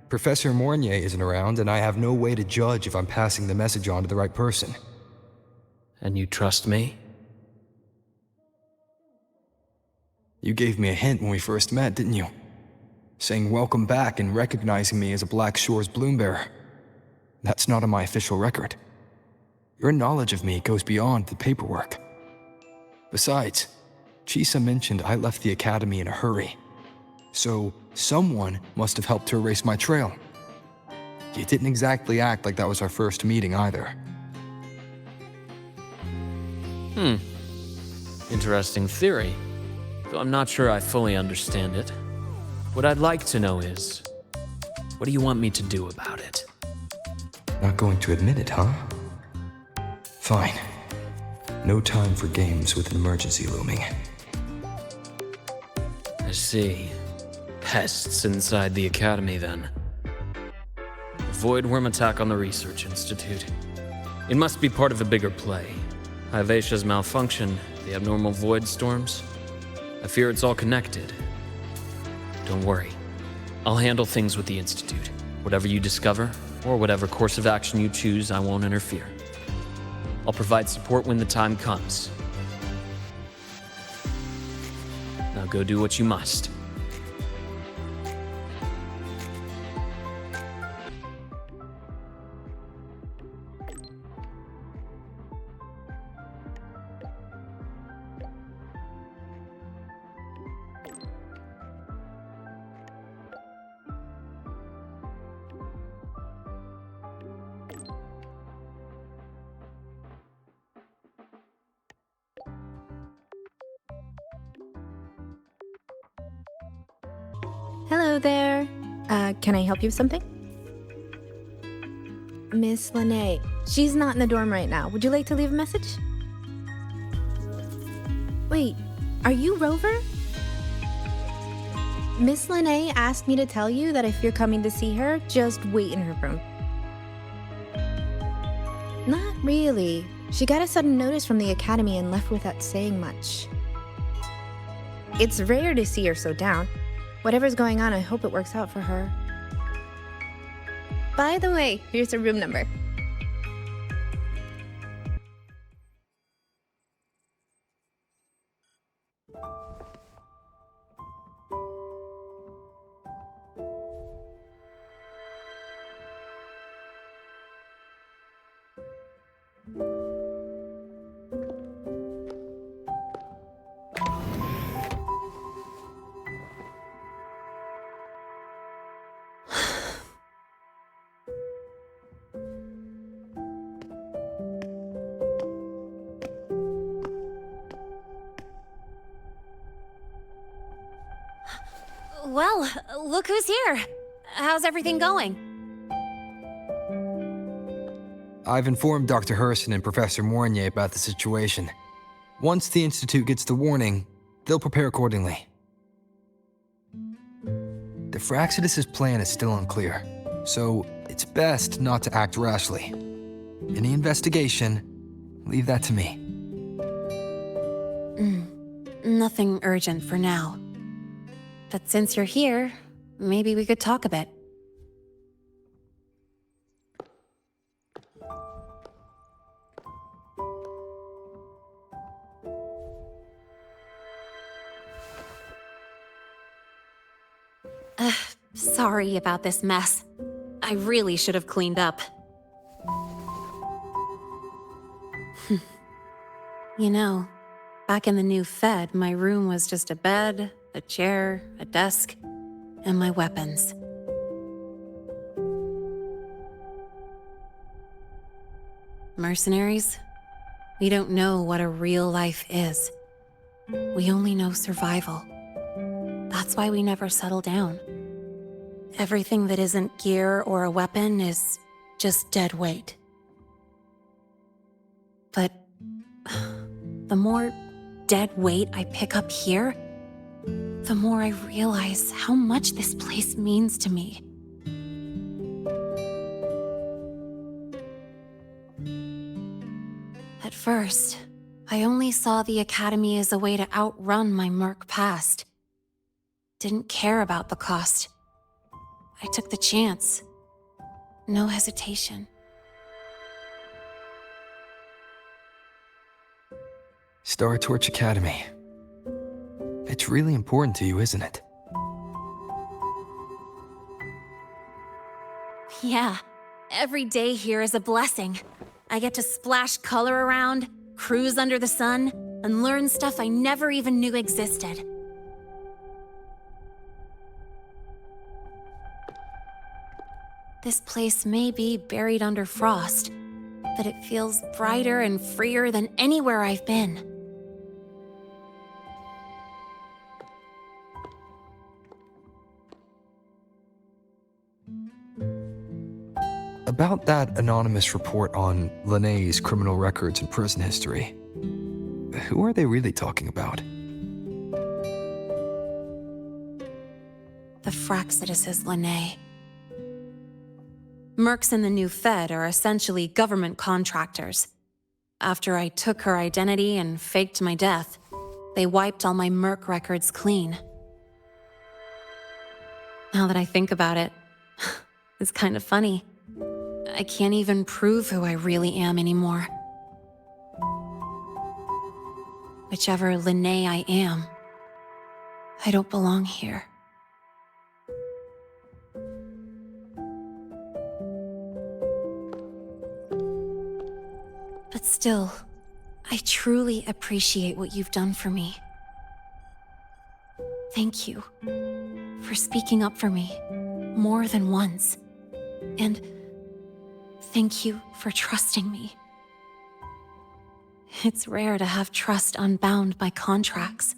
Professor Mornier isn't around, and I have no way to judge if I'm passing the message on to the right person. And you trust me? You gave me a hint when we first met, didn't you? Saying welcome back and recognizing me as a Black Shores bloombearer. That's not on my official record. Your knowledge of me goes beyond the paperwork. Besides, Chisa mentioned I left the Academy in a hurry. So, someone must have helped to erase my trail. You didn't exactly act like that was our first meeting either. Interesting theory. Though I'm not sure I fully understand it. What I'd like to know is, what do you want me to do about it? Not going to admit it, huh? Fine. No time for games with an emergency looming. I see. Pests inside the Academy, then. A void worm attack on the Research Institute. It must be part of a bigger play. Hyvatia's malfunction, the abnormal void storms. I fear it's all connected. Don't worry. I'll handle things with the Institute. Whatever you discover, or whatever course of action you choose, I won't interfere. I'll provide support when the time comes. Now go do what you must. Hello there. Can I help you with something? Miss Lene. She's not in the dorm right now. Would you like to leave a message? Wait, are you Rover? Miss Lene asked me to tell you that if you're coming to see her, just wait in her room. Not really. She got a sudden notice from the Academy and left without saying much. It's rare to see her so down. Whatever's going on, I hope it works out for her. By the way, here's her room number. Well, look who's here. How's everything going? I've informed Dr. Herson and Professor Mournier about the situation. Once the Institute gets the warning, they'll prepare accordingly. The Fraxidus' plan is still unclear, so it's best not to act rashly. Any investigation, leave that to me. Nothing urgent for now. But since you're here, maybe we could talk a bit. Sorry about this mess. I really should have cleaned up. You know, back in the new Fed, my room was just a bed, a chair, a desk, and my weapons. Mercenaries? We don't know what a real life is. We only know survival. That's why we never settle down. Everything that isn't gear or a weapon is just dead weight. But the more dead weight I pick up here, the more I realize how much this place means to me. At first, I only saw the Academy as a way to outrun my merc past. Didn't care about the cost. I took the chance. No hesitation. Startorch Academy. It's really important to you, isn't it? Yeah, every day here is a blessing. I get to splash color around, cruise under the sun, and learn stuff I never even knew existed. This place may be buried under frost, but it feels brighter and freer than anywhere I've been. About that anonymous report on Lene's criminal records and prison history, who are they really talking about? The Fraxituses, Linnae. Mercs in the new Fed are essentially government contractors. After I took her identity and faked my death, they wiped all my Merc records clean. Now that I think about it, it's kind of funny. I can't even prove who I really am anymore. Whichever Linnae I am, I don't belong here. But still, I truly appreciate what you've done for me. Thank you for speaking up for me more than once. And thank you for trusting me. It's rare to have trust unbound by contracts.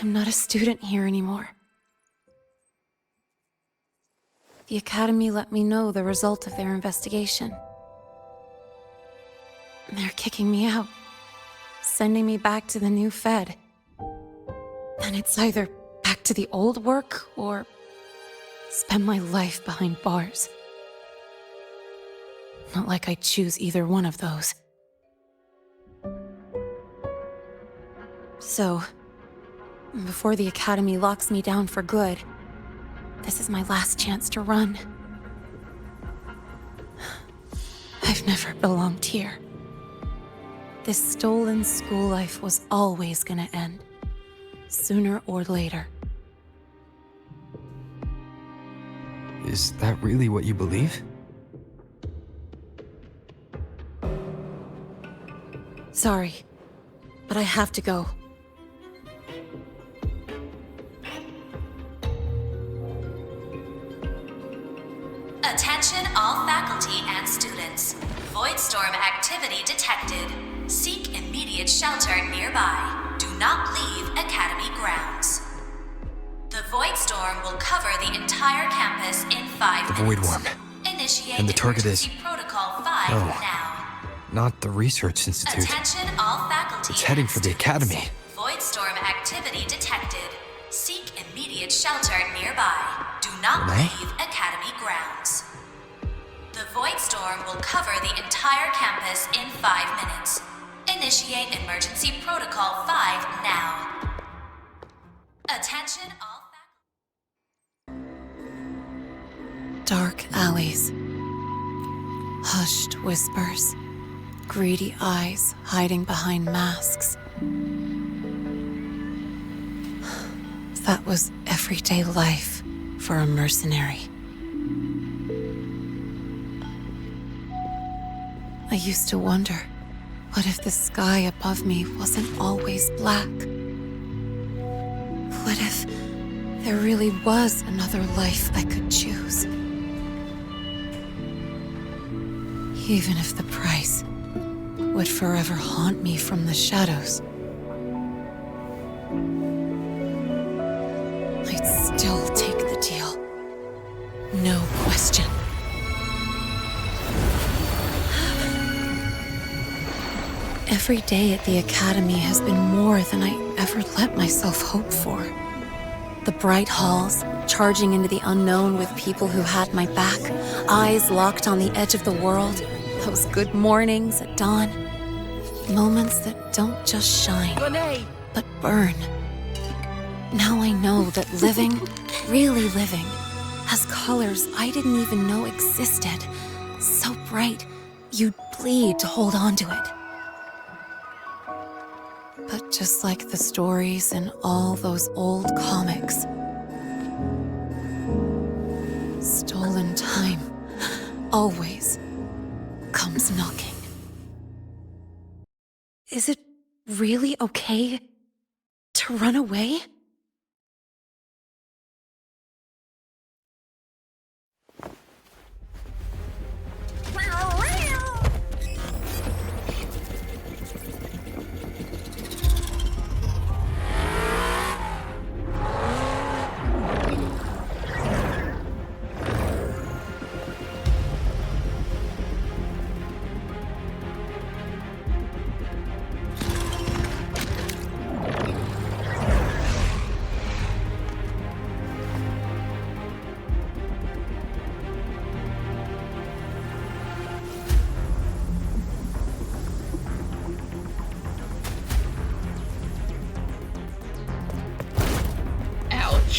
I'm not a student here anymore. The Academy let me know the result of their investigation. They're kicking me out, sending me back to the new Fed. And it's either back to the old work or spend my life behind bars. Not like I choose either one of those. So, before the Academy locks me down for good, this is my last chance to run. I've never belonged here. This stolen school life was always gonna end, sooner or later. Is that really what you believe? Sorry, but I have to go. Attention all faculty and students. Voidstorm activity detected. Seek immediate shelter nearby. Do not leave Academy grounds. The Voidstorm will cover the entire campus in 5 The minutes. Void Worm. Initiate And the target is... emergency Protocol 5 No. now. Not the Research Institute. Attention all faculty. It's heading and for the students. Academy. Voidstorm activity detected. Seek immediate shelter nearby. Do not Renee? leave Academy grounds. The Voidstorm will cover the entire campus in 5 minutes. Initiate emergency protocol 5 now. Attention all Dark alleys. Hushed whispers. Greedy eyes hiding behind masks. That was everyday life for a mercenary. I used to wonder, what if the sky above me wasn't always black? What if there really was another life I could choose? Even if the price would forever haunt me from the shadows, I'd still take the deal. No question. Every day at the Academy has been more than I ever let myself hope for. The bright halls, charging into the unknown with people who had my back, eyes locked on the edge of the world, those good mornings at dawn. Moments that don't just shine, but burn. Now I know that living, really living, has colors I didn't even know existed. So bright, you'd bleed to hold on to it. But just like the stories in all those old comics, stolen time always comes knocking. Is it really okay to run away?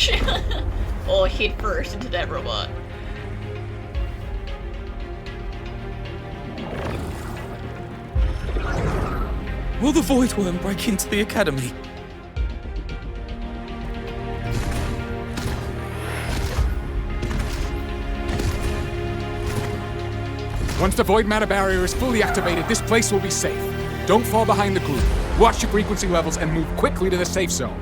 crash. Or head first into that robot. Will the Void Worm break into the Academy? Once the void matter barrier is fully activated, this place will be safe. Don't fall behind the group. Watch your frequency levels and move quickly to the safe zone.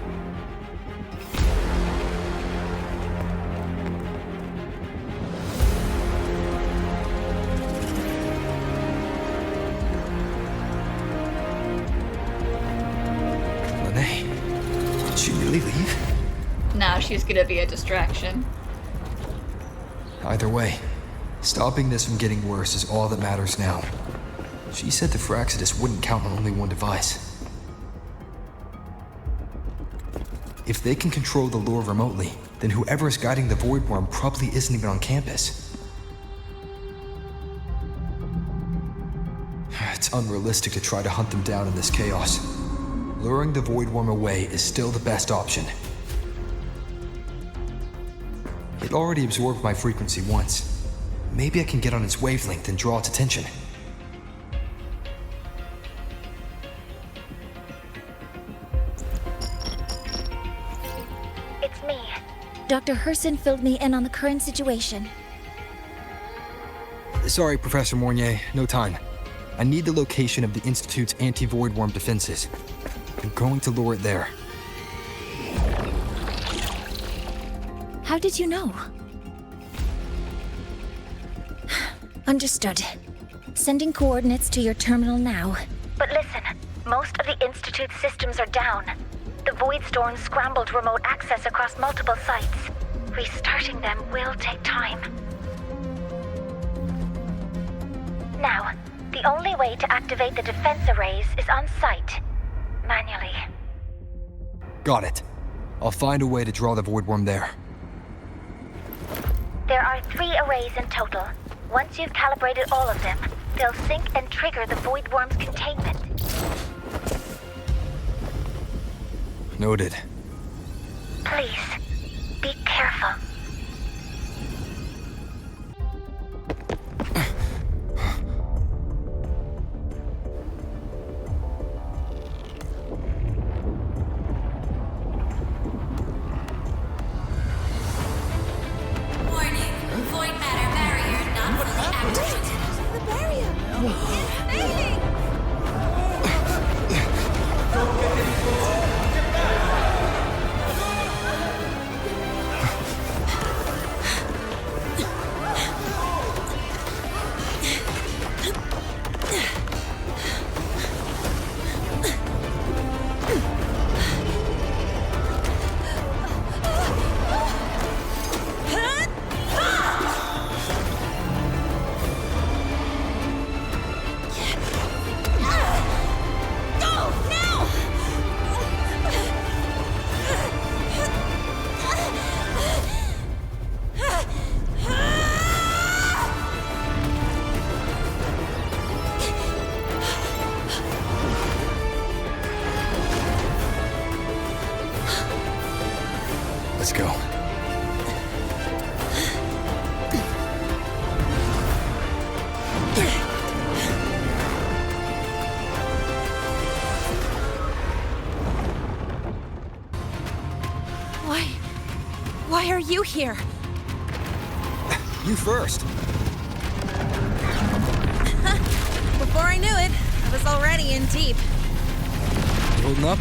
Lene, did she really leave? Now she's gonna be a distraction. Either way, stopping this from getting worse is all that matters now. She said the Fraxidus wouldn't count on only one device. If they can control the lure remotely, then whoever is guiding the Void Worm probably isn't even on campus. It's unrealistic to try to hunt them down in this chaos. Luring the Void Worm away is still the best option. It already absorbed my frequency once. Maybe I can get on its wavelength and draw its attention. It's me. Dr. Herson filled me in on the current situation. Sorry, Professor Mornier, no time. I need the location of the Institute's anti-Void Worm defenses. I'm going to lure it there. How did you know? Understood. Sending coordinates to your terminal now. But listen, most of the Institute's systems are down. The Void Storm scrambled remote access across multiple sites. Restarting them will take time. Now, the only way to activate the defense arrays is on site, manually. Got it. I'll find a way to draw the Void Worm there. There are 3 arrays in total. Once you've calibrated all of them, they'll sync and trigger the Void Worm's containment. Noted. Please, be careful. Warning, void matter barrier not fully activated. The barrier! It's failing! Let's go. Why are you here? You first. Before I knew it, I was already in deep. You holding up?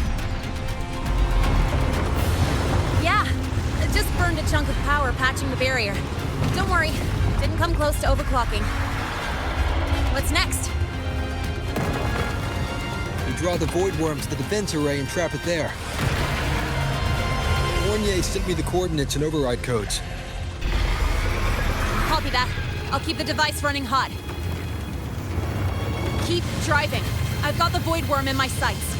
Yeah, I just burned a chunk of power patching the barrier. Don't worry, didn't come close to overclocking. What's next? You draw the Void Worm to the defense array and trap it there. Mornier sent me the coordinates and override codes. Copy that. I'll keep the device running hot. Keep driving. I've got the Void Worm in my sights.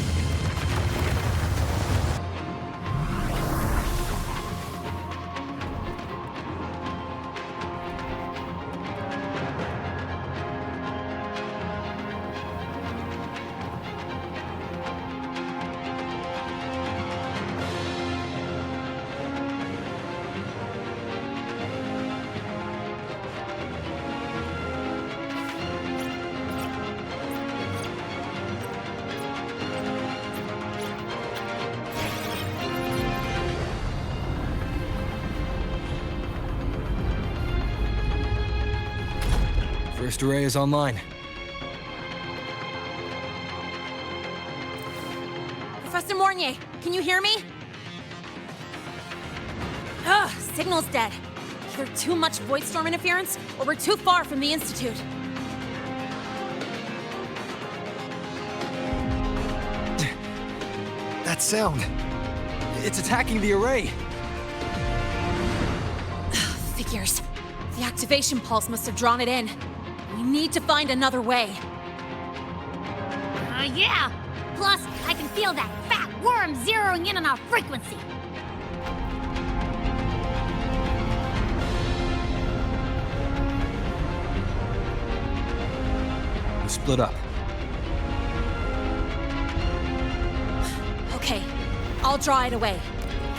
First array is online. Professor Mornier, can you hear me? Ugh, signal's dead. Either too much void storm interference, or we're too far from the Institute. That sound. It's attacking the array. Figures. The activation pulse must have drawn it in. We need to find another way. Yeah! Plus, I can feel that fat worm zeroing in on our frequency. We split up. Okay, I'll draw it away.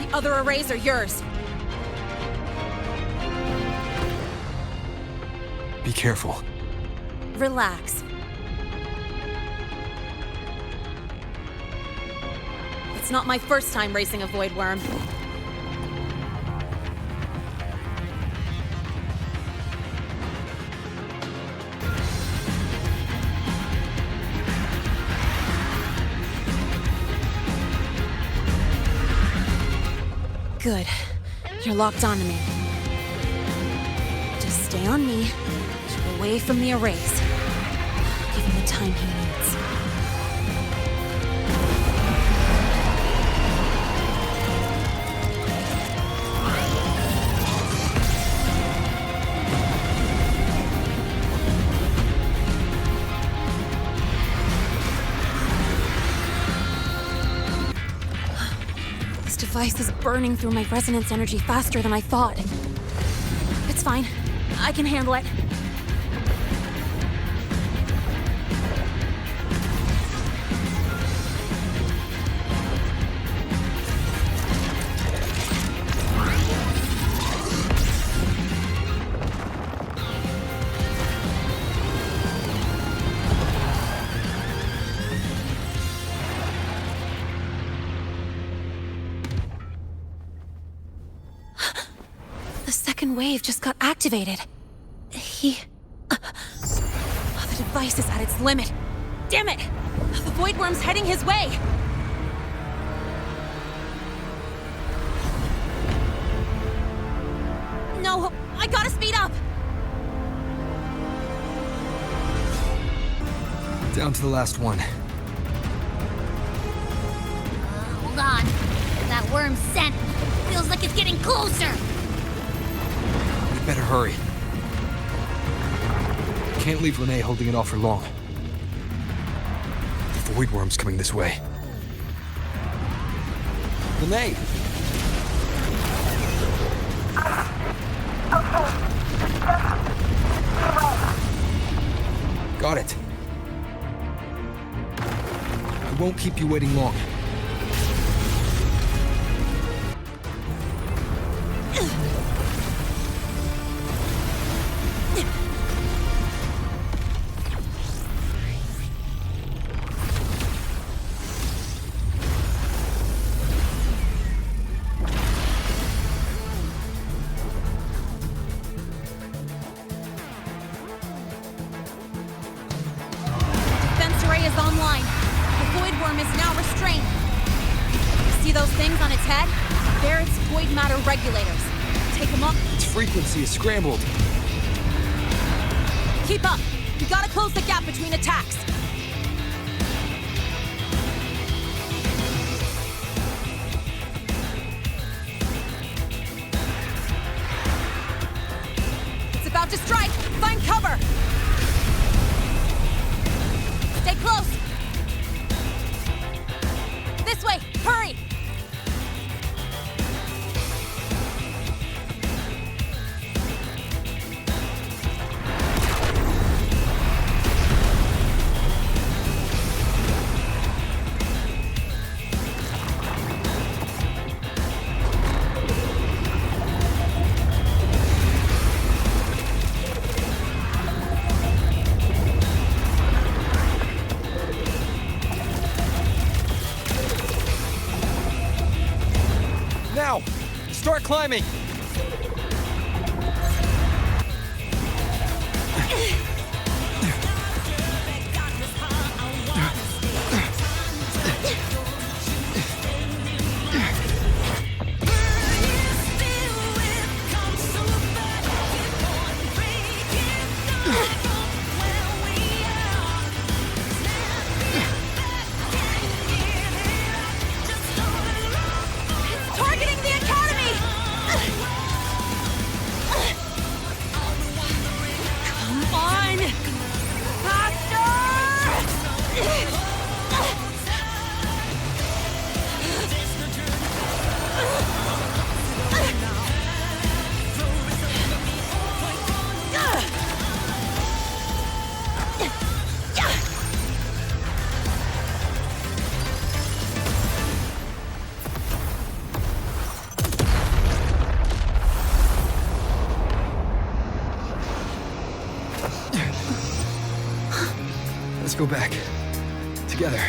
The other arrays are yours. Be careful. Relax. It's not my first time racing a void worm. Good. You're locked onto me. Just stay on me. Keep away from the arrays. Give him the time he needs. This device is burning through my resonance energy faster than I thought. It's fine. I can handle it. The second wave just got activated. The device is at its limit. Damn it! The void worm's heading his way! No, I gotta speed up! Down to the last one. Hold on. That worm's scent feels like it's getting closer. We better hurry. Can't leave Lene holding it off for long. The void worm's coming this way. Lene! Got it. I won't keep you waiting long. Defense array is online. The void worm is now restrained. See those things on its head? They're its void matter regulators. Take them up. Its frequency is scrambled. Keep up. We gotta close the gap between attacks. It's about to strike. Find cover. Stay close. This way. Hurry. Now! Start climbing! Let's go back. Together.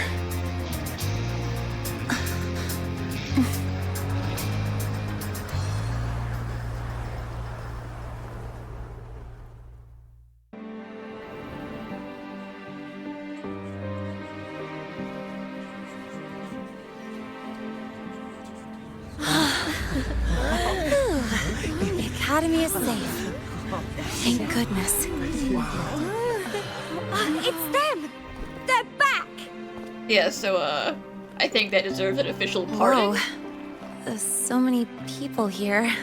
The Academy is safe. Thank goodness. It's them! They're back! Yeah, so, I think that deserves an official pardon. Whoa. There's so many people here.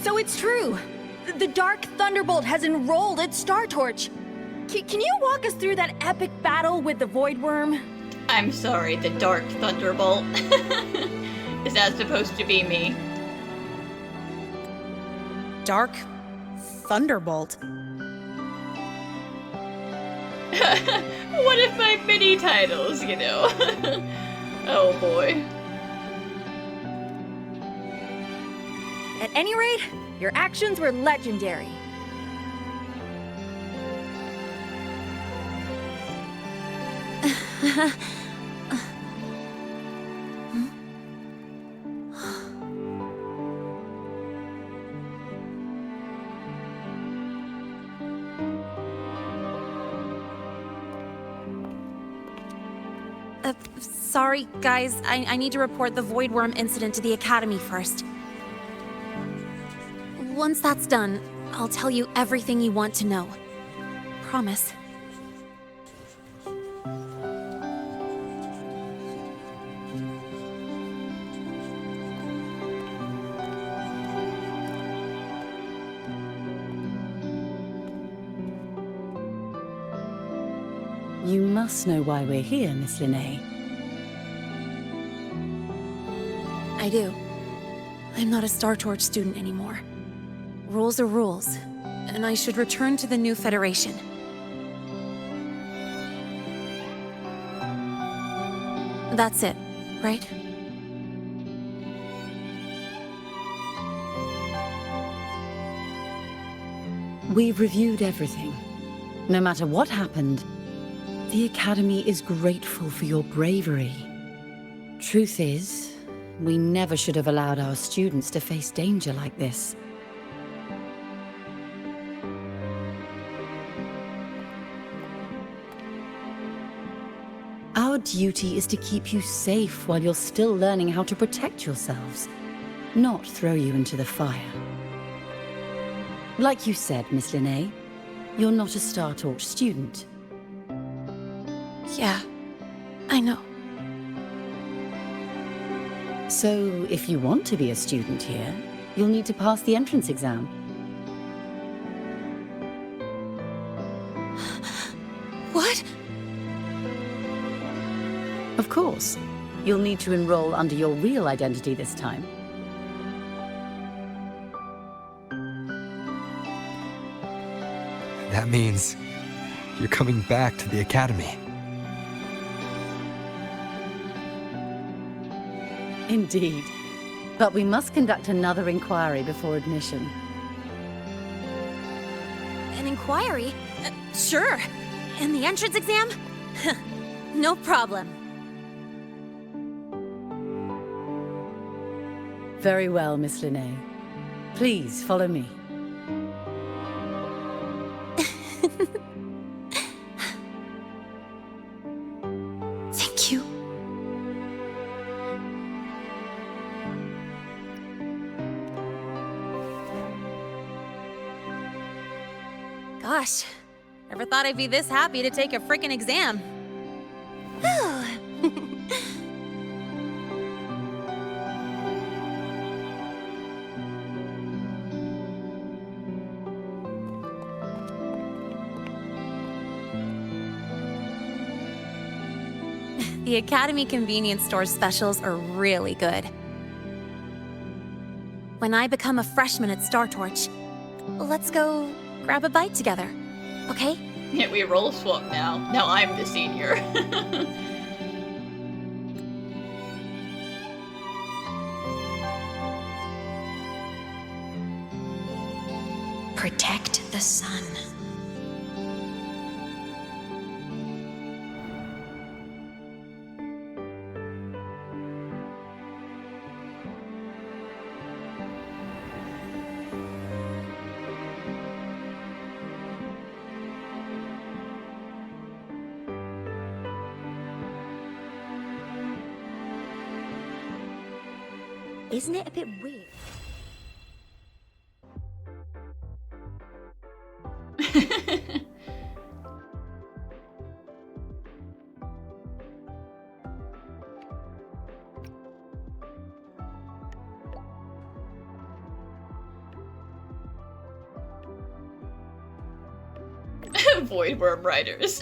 So it's true! The Dark Thunderbolt has enrolled at Startorch! Can you walk us through that epic battle with the Void Worm? I'm sorry, the Dark Thunderbolt. Is that supposed to be me? Dark Thunderbolt? One of my mini titles, you know. Oh boy. At any rate, your actions were legendary. Sorry, guys. I need to report the Void Worm incident to the Academy first. Once that's done, I'll tell you everything you want to know. Promise. You must know why we're here, Miss Linnae. I do. I'm not a Startorch student anymore. Rules are rules, and I should return to the new Federation. That's it, right? We've reviewed everything. No matter what happened, the Academy is grateful for your bravery. Truth is, we never should have allowed our students to face danger like this. Our duty is to keep you safe while you're still learning how to protect yourselves, not throw you into the fire. Like you said, Miss Linnae, you're not a Startorch student. Yeah, I know. So, if you want to be a student here, you'll need to pass the entrance exam. What? Of course. You'll need to enroll under your real identity this time. That means you're coming back to the Academy. Indeed. But we must conduct another inquiry before admission. An inquiry? Sure. And the entrance exam? No problem. Very well, Miss Linnae. Please follow me. Thank you. Gosh, never thought I'd be this happy to take a frickin' exam. The Academy convenience store specials are really good. When I become a freshman at Startorch, let's go grab a bite together, okay? Yeah, we roll swap now. Now I'm the senior. Protect the sun. Isn't it a bit weird? Void worm riders.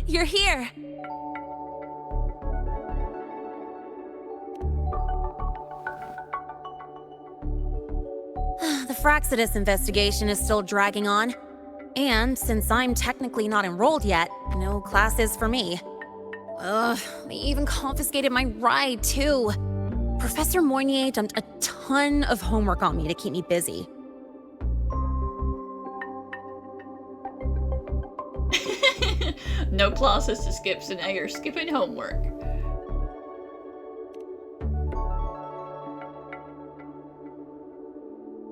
You're here! The Fraxidus investigation is still dragging on. And since I'm technically not enrolled yet, no classes for me. Ugh, they even confiscated my ride, too. Professor Moynier dumped a ton of homework on me to keep me busy. No classes to skip, so now you're skipping homework.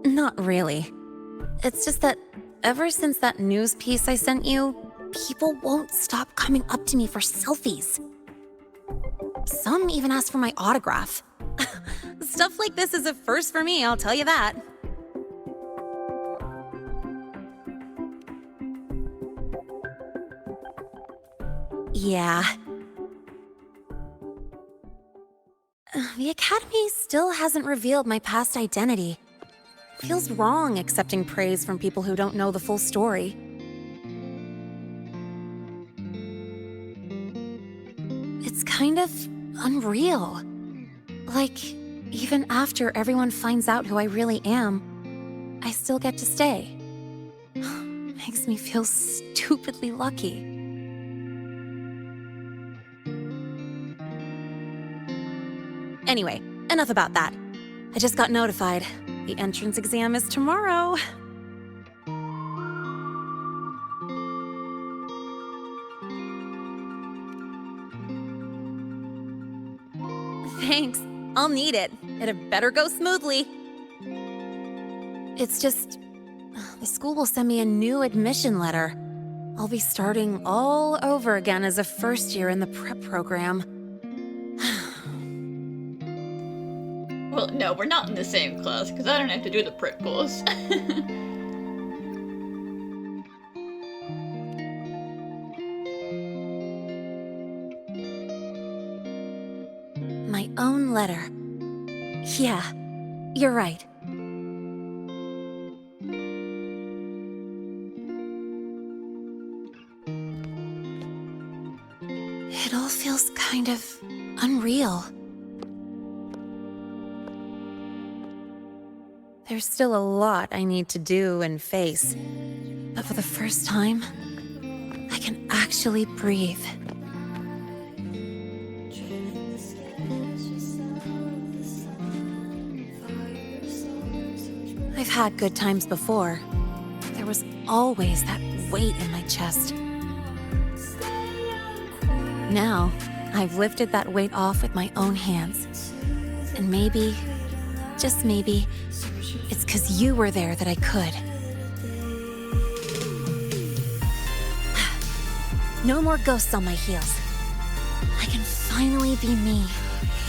Not really. It's just that ever since that news piece I sent you, people won't stop coming up to me for selfies. Some even ask for my autograph. Stuff like this is a first for me, I'll tell you that. Yeah. The Academy still hasn't revealed my past identity. Feels wrong accepting praise from people who don't know the full story. It's kind of unreal. Like, even after everyone finds out who I really am, I still get to stay. Makes me feel stupidly lucky. Anyway, enough about that. I just got notified. The entrance exam is tomorrow. Thanks. I'll need it. It had better go smoothly. It's just... the school will send me a new admission letter. I'll be starting all over again as a first year in the prep program. Well, no, we're not in the same class, because I don't have to do the prep course. My own letter. Yeah, you're right. It all feels kind of unreal. There's still a lot I need to do and face, but for the first time, I can actually breathe. I've had good times before, but there was always that weight in my chest. Now, I've lifted that weight off with my own hands. And maybe, just maybe, it's 'cause you were there that I could. No more ghosts on my heels. I can finally be me,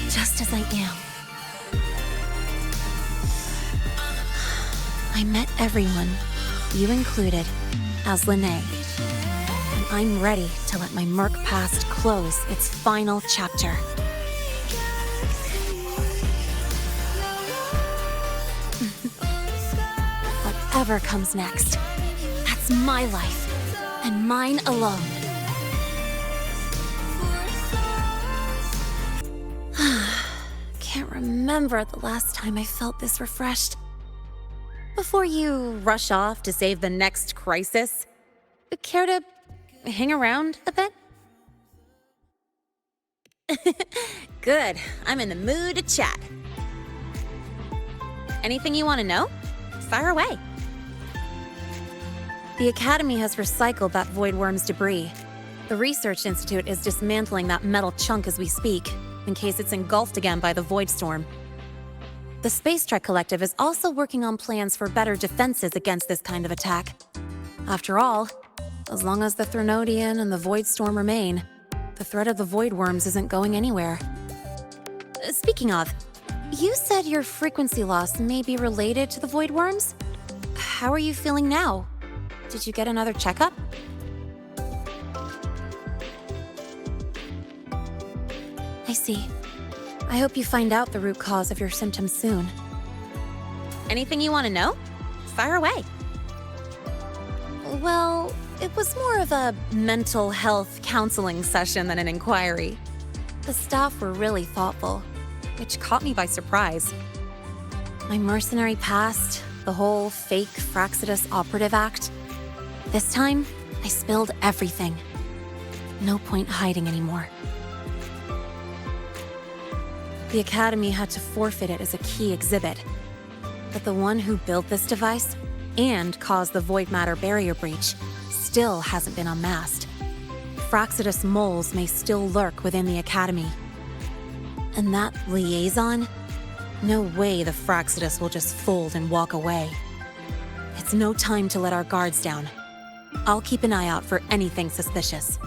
just as I am. I met everyone, you included, as Lene. And I'm ready to let my Merc past close its final chapter. Whatever comes next, that's my life, and mine alone. Can't remember the last time I felt this refreshed. Before you rush off to save the next crisis, care to hang around a bit? Good. I'm in the mood to chat. Anything you want to know? Fire away. The Academy has recycled that Void Worm's debris. The Research Institute is dismantling that metal chunk as we speak, in case it's engulfed again by the Void Storm. The Space Trek Collective is also working on plans for better defenses against this kind of attack. After all, as long as the Threnodian and the Void Storm remain, the threat of the Void Worms isn't going anywhere. Speaking of, you said your frequency loss may be related to the Void Worms? How are you feeling now? Did you get another checkup? I see. I hope you find out the root cause of your symptoms soon. Anything you want to know? Fire away. Well, it was more of a mental health counseling session than an inquiry. The staff were really thoughtful, which caught me by surprise. My mercenary past, the whole fake Frostlands operative act. This time, I spilled everything. No point hiding anymore. The Academy had to forfeit it as a key exhibit. But the one who built this device and caused the void matter barrier breach still hasn't been unmasked. Frostlands moles may still lurk within the Academy. And that liaison? No way the Frostlands will just fold and walk away. It's no time to let our guards down. I'll keep an eye out for anything suspicious.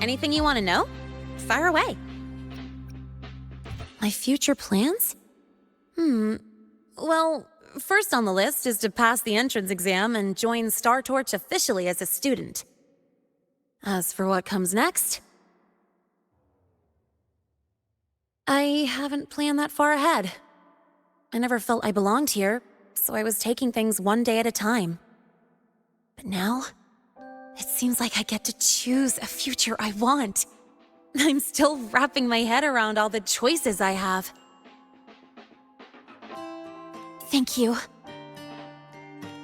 Anything you want to know? Fire away. My future plans? Well, first on the list is to pass the entrance exam and join Startorch officially as a student. As for what comes next, I haven't planned that far ahead. I never felt I belonged here, so I was taking things one day at a time. But now, it seems like I get to choose a future I want. I'm still wrapping my head around all the choices I have. Thank you.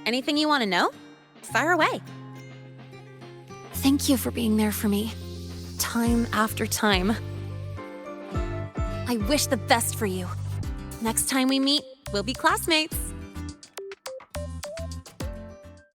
Anything you want to know? Fire away. Thank you for being there for me, time after time. I wish the best for you. Next time we meet, we'll be classmates.